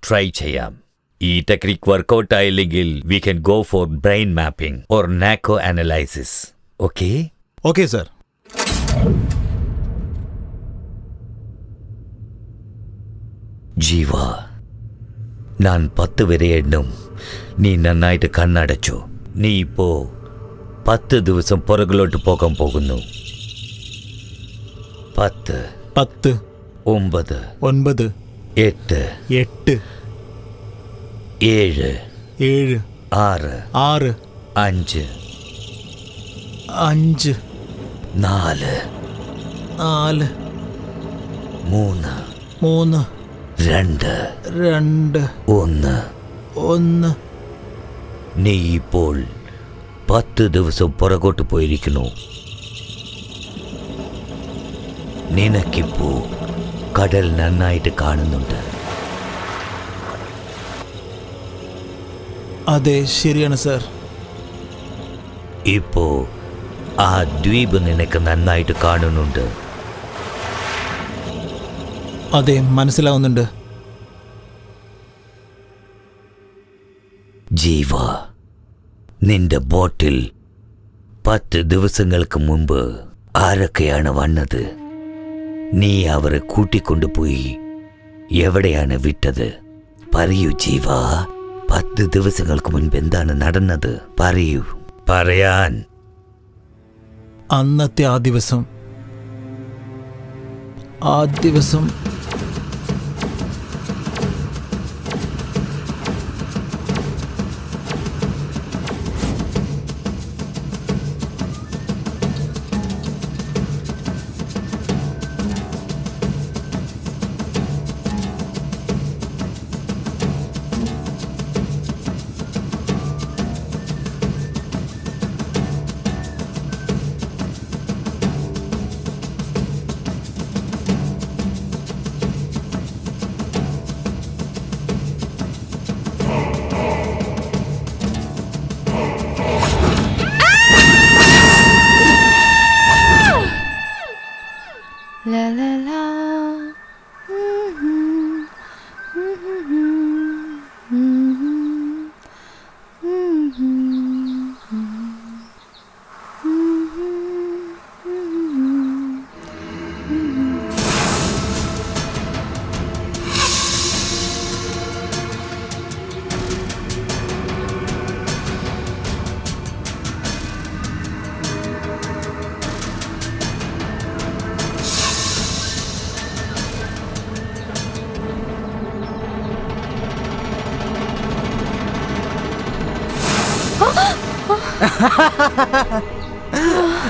ട്രൈ ചെയ്യാം. ഈ ടെക്നിക് വർക്കൗട്ട് ആയില്ലെങ്കിൽ we can go for brain mapping or narco analysis. Okay? Okay sir. Jeeva, ഞാൻ 10 വരെ എണ്ണും. നീ നന്നായിട്ട് കണ്ണടച്ചു. നീ ഇപ്പോ 10 ദിവസം പുറകിലോട്ട് പോകാൻ പോകുന്നു. 10 9 9 8 8 7 7 6 5 5 4 4 3 3 2 2 1. നീ ഇപ്പോൾ 10 ദിവസം പുറകോട്ട് പോയിരിക്കുന്നു. നിനക്കിപ്പോ കടൽ നന്നായിട്ട് കാണുന്നുണ്ട്. അതെ, ശരിയാണ് സർ. ഇപ്പോ ആ ദ്വീപ് നിനക്ക് നന്നായിട്ട് കാണുന്നുണ്ട്. അതെ, മനസ്സിലാവുന്നുണ്ട്. ജീവ, നിന്റെ ബോട്ടിൽ 10 ദിവസങ്ങൾക്ക് മുമ്പ് ആരൊക്കെയാണ് വന്നത്? നീ അവരെ കൂട്ടിക്കൊണ്ടുപോയി എവിടെയാണ് വിട്ടത്? പറയൂ ജീവ, 10 ദിവസങ്ങൾക്ക് മുൻപ് എന്താണ് നടന്നത്? പറയൂ, പറയാൻ. അന്നത്തെ ആ ദിവസം La la la.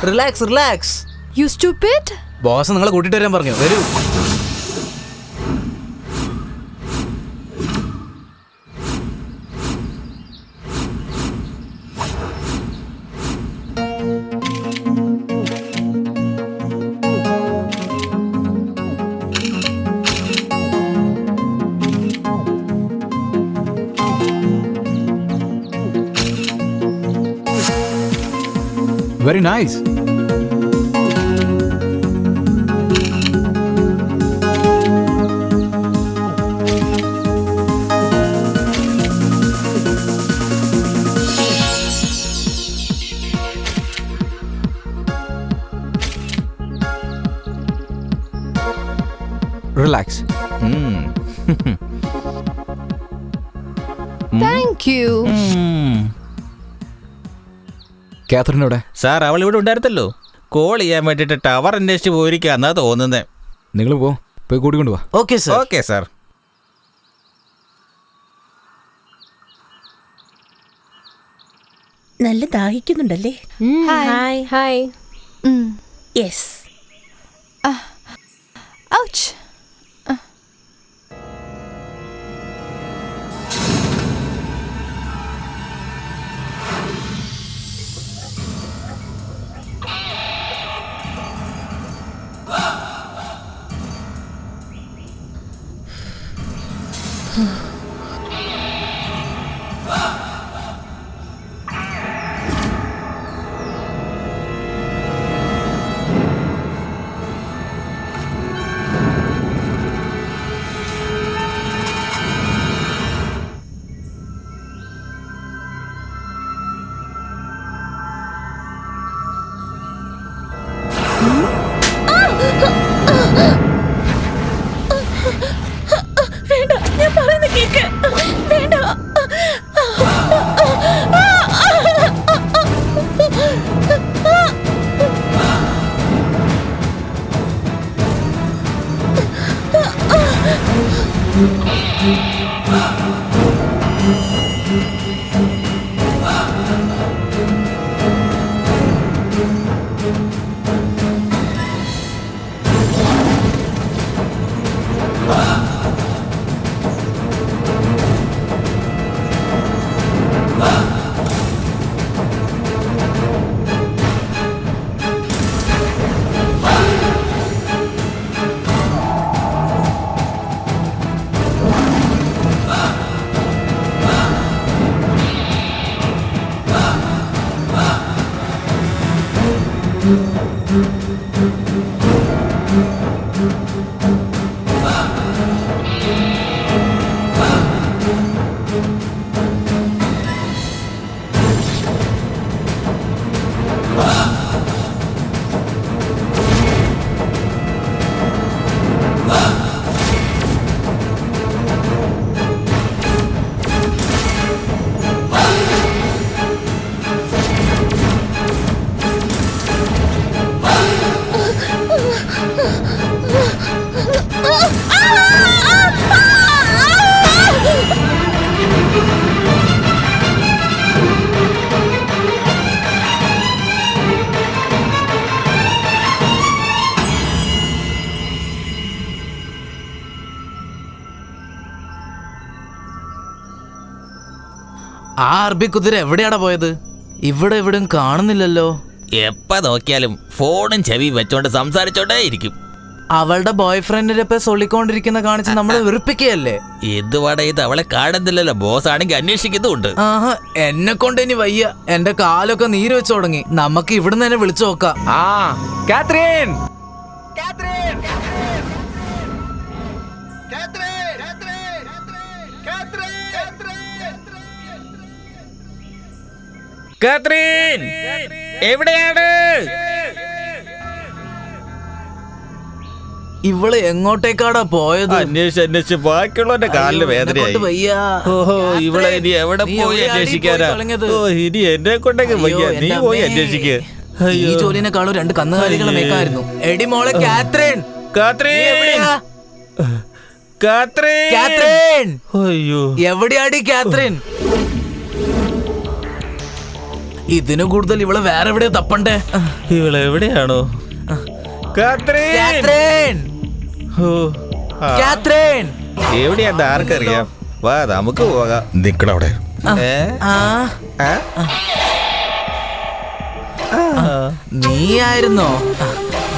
Relax relax. You stupid? Boss നിങ്ങളെ കൂട്ടിട്ട് വരാൻ പറഞ്ഞു. വരൂ. Very nice. Relax. Thank you. കാതറിനോടെ? സാർ, അവൾ ഇവിടെ ഉണ്ടായിരുന്നല്ലോ. കോൾ ചെയ്യാൻ വേണ്ടിയിട്ട് ടവർ അന്വേഷിച്ച് പോയിരിക്കാന്നാ തോന്നുന്നേ. നിങ്ങൾ പോയി കൂട്ടിക്കൊണ്ടു വാ. Okay sir. Okay sir. നല്ല ദാഹിക്കുന്നുണ്ടല്ലേ? Hi. ഹായ്. യെസ്. Ouch. ആ അറബി കുതിര എവിടെയാടാ പോയത്? ഇവിടെ എവിടെയും കാണുന്നില്ലല്ലോ. എപ്പ നോക്കിയാലും ഫോണും ചെവി വെച്ചോണ്ട് സംസാരിച്ചോണ്ടേ ഇരിക്കും. അവളുടെ ബോയ് ഫ്രണ്ടിനെ സൊള്ളിക്കൊണ്ടിരിക്കുന്ന കാണിച്ച് നമ്മളെ വെറുപ്പിക്കുകയല്ലേ? എന്തുവാടെ ഇത്? അവളെ കാണുന്നില്ലല്ലോ. ബോസ് ആണെങ്കിൽ അന്വേഷിക്കുന്നുണ്ട്. ആഹാ, എന്നെ കൊണ്ട് ഇനി വയ്യ. എന്റെ കാലൊക്കെ നീര് വെച്ച് തുടങ്ങി. നമുക്ക് ഇവിടുന്ന് തന്നെ വിളിച്ചു നോക്കാം. കാത്രീൻ, കാത്രീൻ, എവിടെയാണ്? ഇവള് എങ്ങോട്ടേക്കാടാ പോയത്? അന്വേഷിച്ച് ബാക്കിയുള്ളവന്റെ കാലിന് വേദനയായി. ഓഹോ, ഇവളെ ഇനി എവിടെ പോയി അന്വേഷിക്കാനാ? ഓ, ഇനി എന്നെ കൊണ്ടൊക്കെ വയ്യ. നീ പോയി അന്വേഷിക്ക്. ഈ ജോലിനെക്കാളും 2 കന്നുകാലികളെ മേക്കായിരുന്നു. എടി മോളെ കാത്രീൻ, അയ്യോ, എവിടെയാടി കാത്രീൻ? ഇതിനു കൂടുതൽ ഇവള് വേറെ എവിടെ തപ്പണ്ടേ? ഇവളെവിടെയാണോ? എവിടെയാ ആർക്കറിയാം? വാ, നമുക്ക് പോകാം. നിക്കണവിടെ. നീയായിരുന്നോ?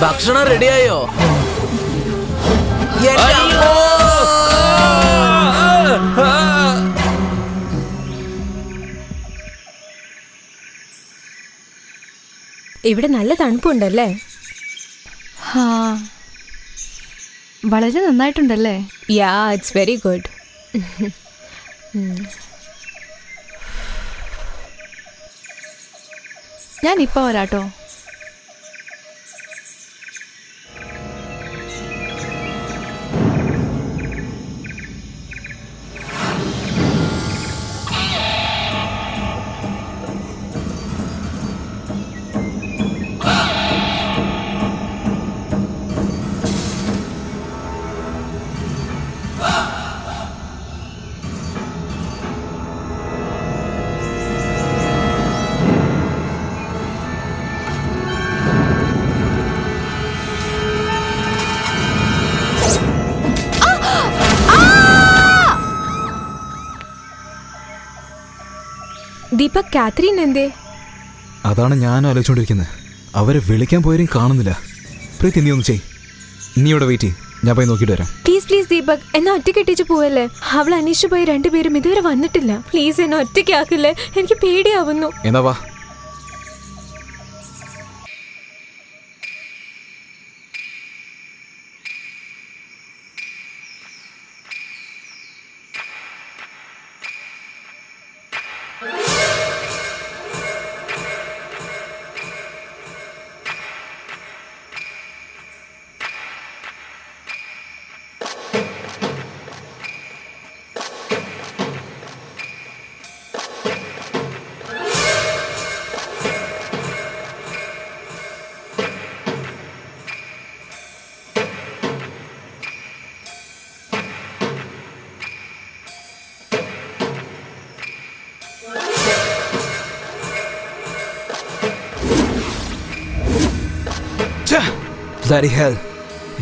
ഭക്ഷണം റെഡിയായോ? ഇവിടെ നല്ല തണുപ്പുണ്ടല്ലേ? വളരെ നന്നായിട്ടുണ്ടല്ലേ? യാ, ഇറ്റ്സ് വെരി ഗുഡ്. ഞാൻ ഇപ്പൊ വരാട്ടോ. ദീപക്, കാത്രീൻ എന്തേ? അതാണ് ഞാൻ ആലോചിച്ചുകൊണ്ടിരിക്കുന്നത്. അവരെ വിളിക്കാൻ പോയാലും കാണുന്നില്ല. പ്രീതി, നീ ഒന്ന് ചെയ്. നീ ഇവിടെ വെയിറ്റ് ചെയ്യ്, ഞാൻ പോയി നോക്കിയിട്ട് വരാം. പ്ലീസ് പ്ലീസ് ദീപക്, എന്നെ ഒറ്റയ്ക്ക് പോവല്ലേ? അവൾ അന്വേഷിച്ചു പോയി 2 പേരും ഇതുവരെ വന്നിട്ടില്ല. പ്ലീസ് എന്നെ ഒറ്റയ്ക്കാക്കില്ലേ, എനിക്ക് പേടിയാവുന്നു. എന്നാ വാ.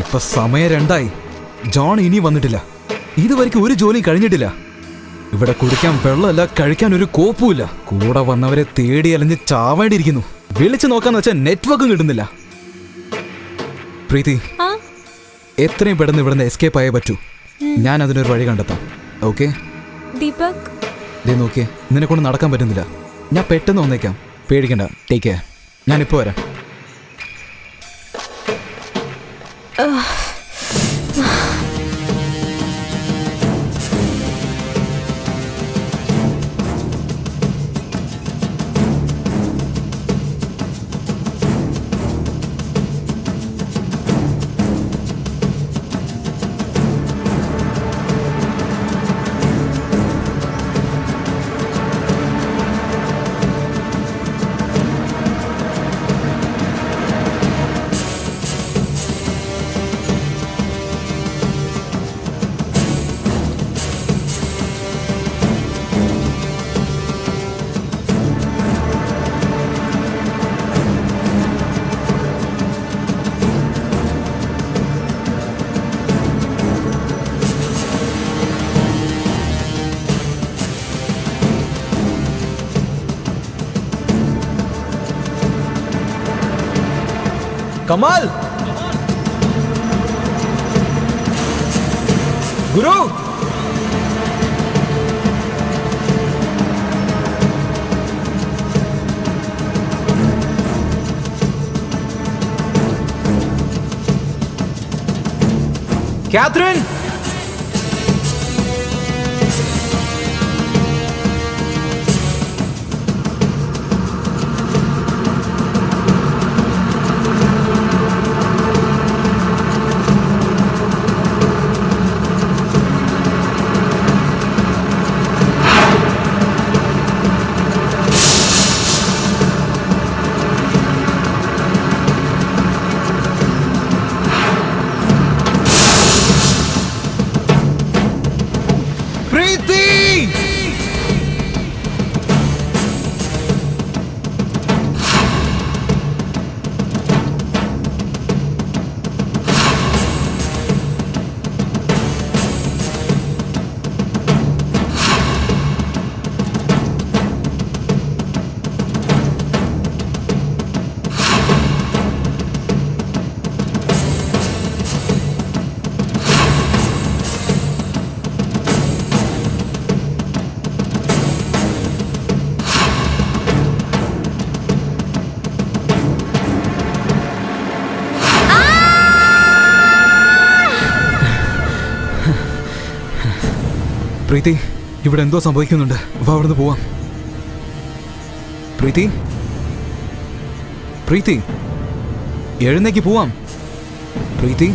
ഇപ്പൊ സമയം 2 ജോൺ ഇനി വന്നിട്ടില്ല. ഇതുവരെയ്ക്ക് ഒരു ജോലിയും കഴിഞ്ഞിട്ടില്ല. ഇവിടെ കുടിക്കാൻ വെള്ളമല്ല, കഴിക്കാൻ ഒരു കോപ്പുമില്ല. കൂടെ വന്നവരെ തേടി അലഞ്ഞ് ചാവേണ്ടിയിരിക്കുന്നു. വിളിച്ചു നോക്കാന്ന് വെച്ചാൽ നെറ്റ്വർക്കും കിട്ടുന്നില്ല. പ്രീതി, എത്രയും പെട്ടെന്ന് ഇവിടുന്ന് എസ്കേപ്പ് ആയേ പറ്റൂ. ഞാൻ അതിനൊരു വഴി കണ്ടെത്താം. ഓക്കെ ദീപക്, നോക്കിയേ, നിന്നെ കൊണ്ട് നടക്കാൻ പറ്റുന്നില്ല. ഞാൻ പെട്ടെന്ന് വന്നേക്കാം, പേടിക്കണ്ട. Take care. ഞാനിപ്പോ വരാം. കമാൽ ഗുരു കാത്രിൻ പ്രീതി, ഇവിടെ എന്തോ സംഭവിക്കുന്നുണ്ട്. വാ, അവിടുന്ന് പോവാം. പ്രീതി, പ്രീതി, എഴുന്നേക്ക് പോവാം. പ്രീതി,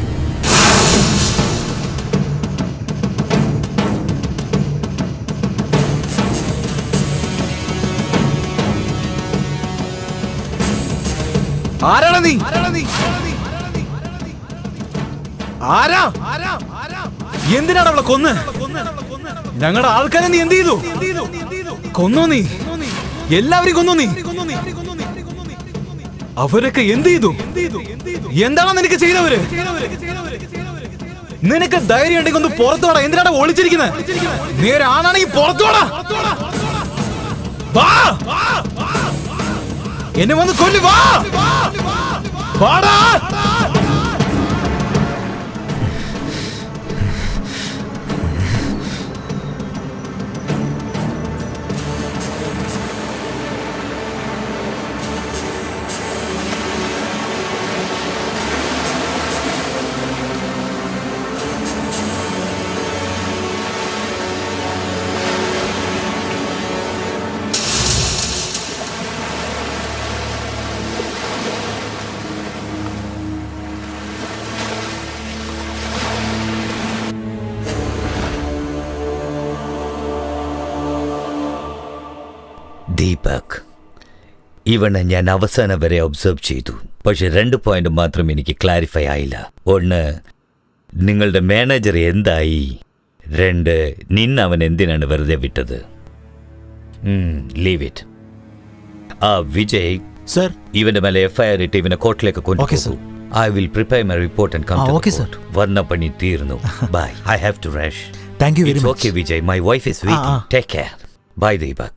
ആരാണ് നീ? ആരാ? എന്തിനാണ് അവളെ കൊന്ന്? ഞങ്ങളുടെ ആൾക്കാരെ നീ എന്ത് ചെയ്തു? കൊന്നോ നീ? എല്ലാവരും കൊന്നോ നീ? അവരൊക്കെ എന്ത് ചെയ്തു? എന്താണ് നിനക്ക് ചെയ്തവര്? നിനക്ക് ധൈര്യം ഉണ്ടെങ്കിൽ ഒന്ന് പുറത്തോടാ. എന്തിനാണ് ഒളിച്ചിരിക്കുന്നത്? നേരെ ആണാണെങ്കിൽ പുറത്തോടാ. വാ, എന്നെ വന്ന് കൊല്ലു. വാ, വാടാ. ദീപക്, ഇവനെ ഞാൻ അവസാനം വരെ ഒബ്സർവ് ചെയ്തു. പക്ഷെ 2 പോയിന്റ് മാത്രം എനിക്ക് ക്ലാരിഫൈ ആയില്ല. ഒന്ന്, നിങ്ങളുടെ മാനേജർ എന്തായി? 2, നിന്നെ അവൻ എന്തിനാണ് വെറുതെ വിട്ടത്? Leave it. വിജയ് സർ, ഇവന്റെ മേലെ FIR ഇട്ട് ഇവനെ കോർട്ടിലേക്ക് കൊണ്ടുപോകും. I will prepare my report and come to the court. വന്ന പണി തീർന്നു. Bye. I have to rush. Thank you very much. It's okay, Vijay. My wife is waiting. Take care. Bye, Deepak.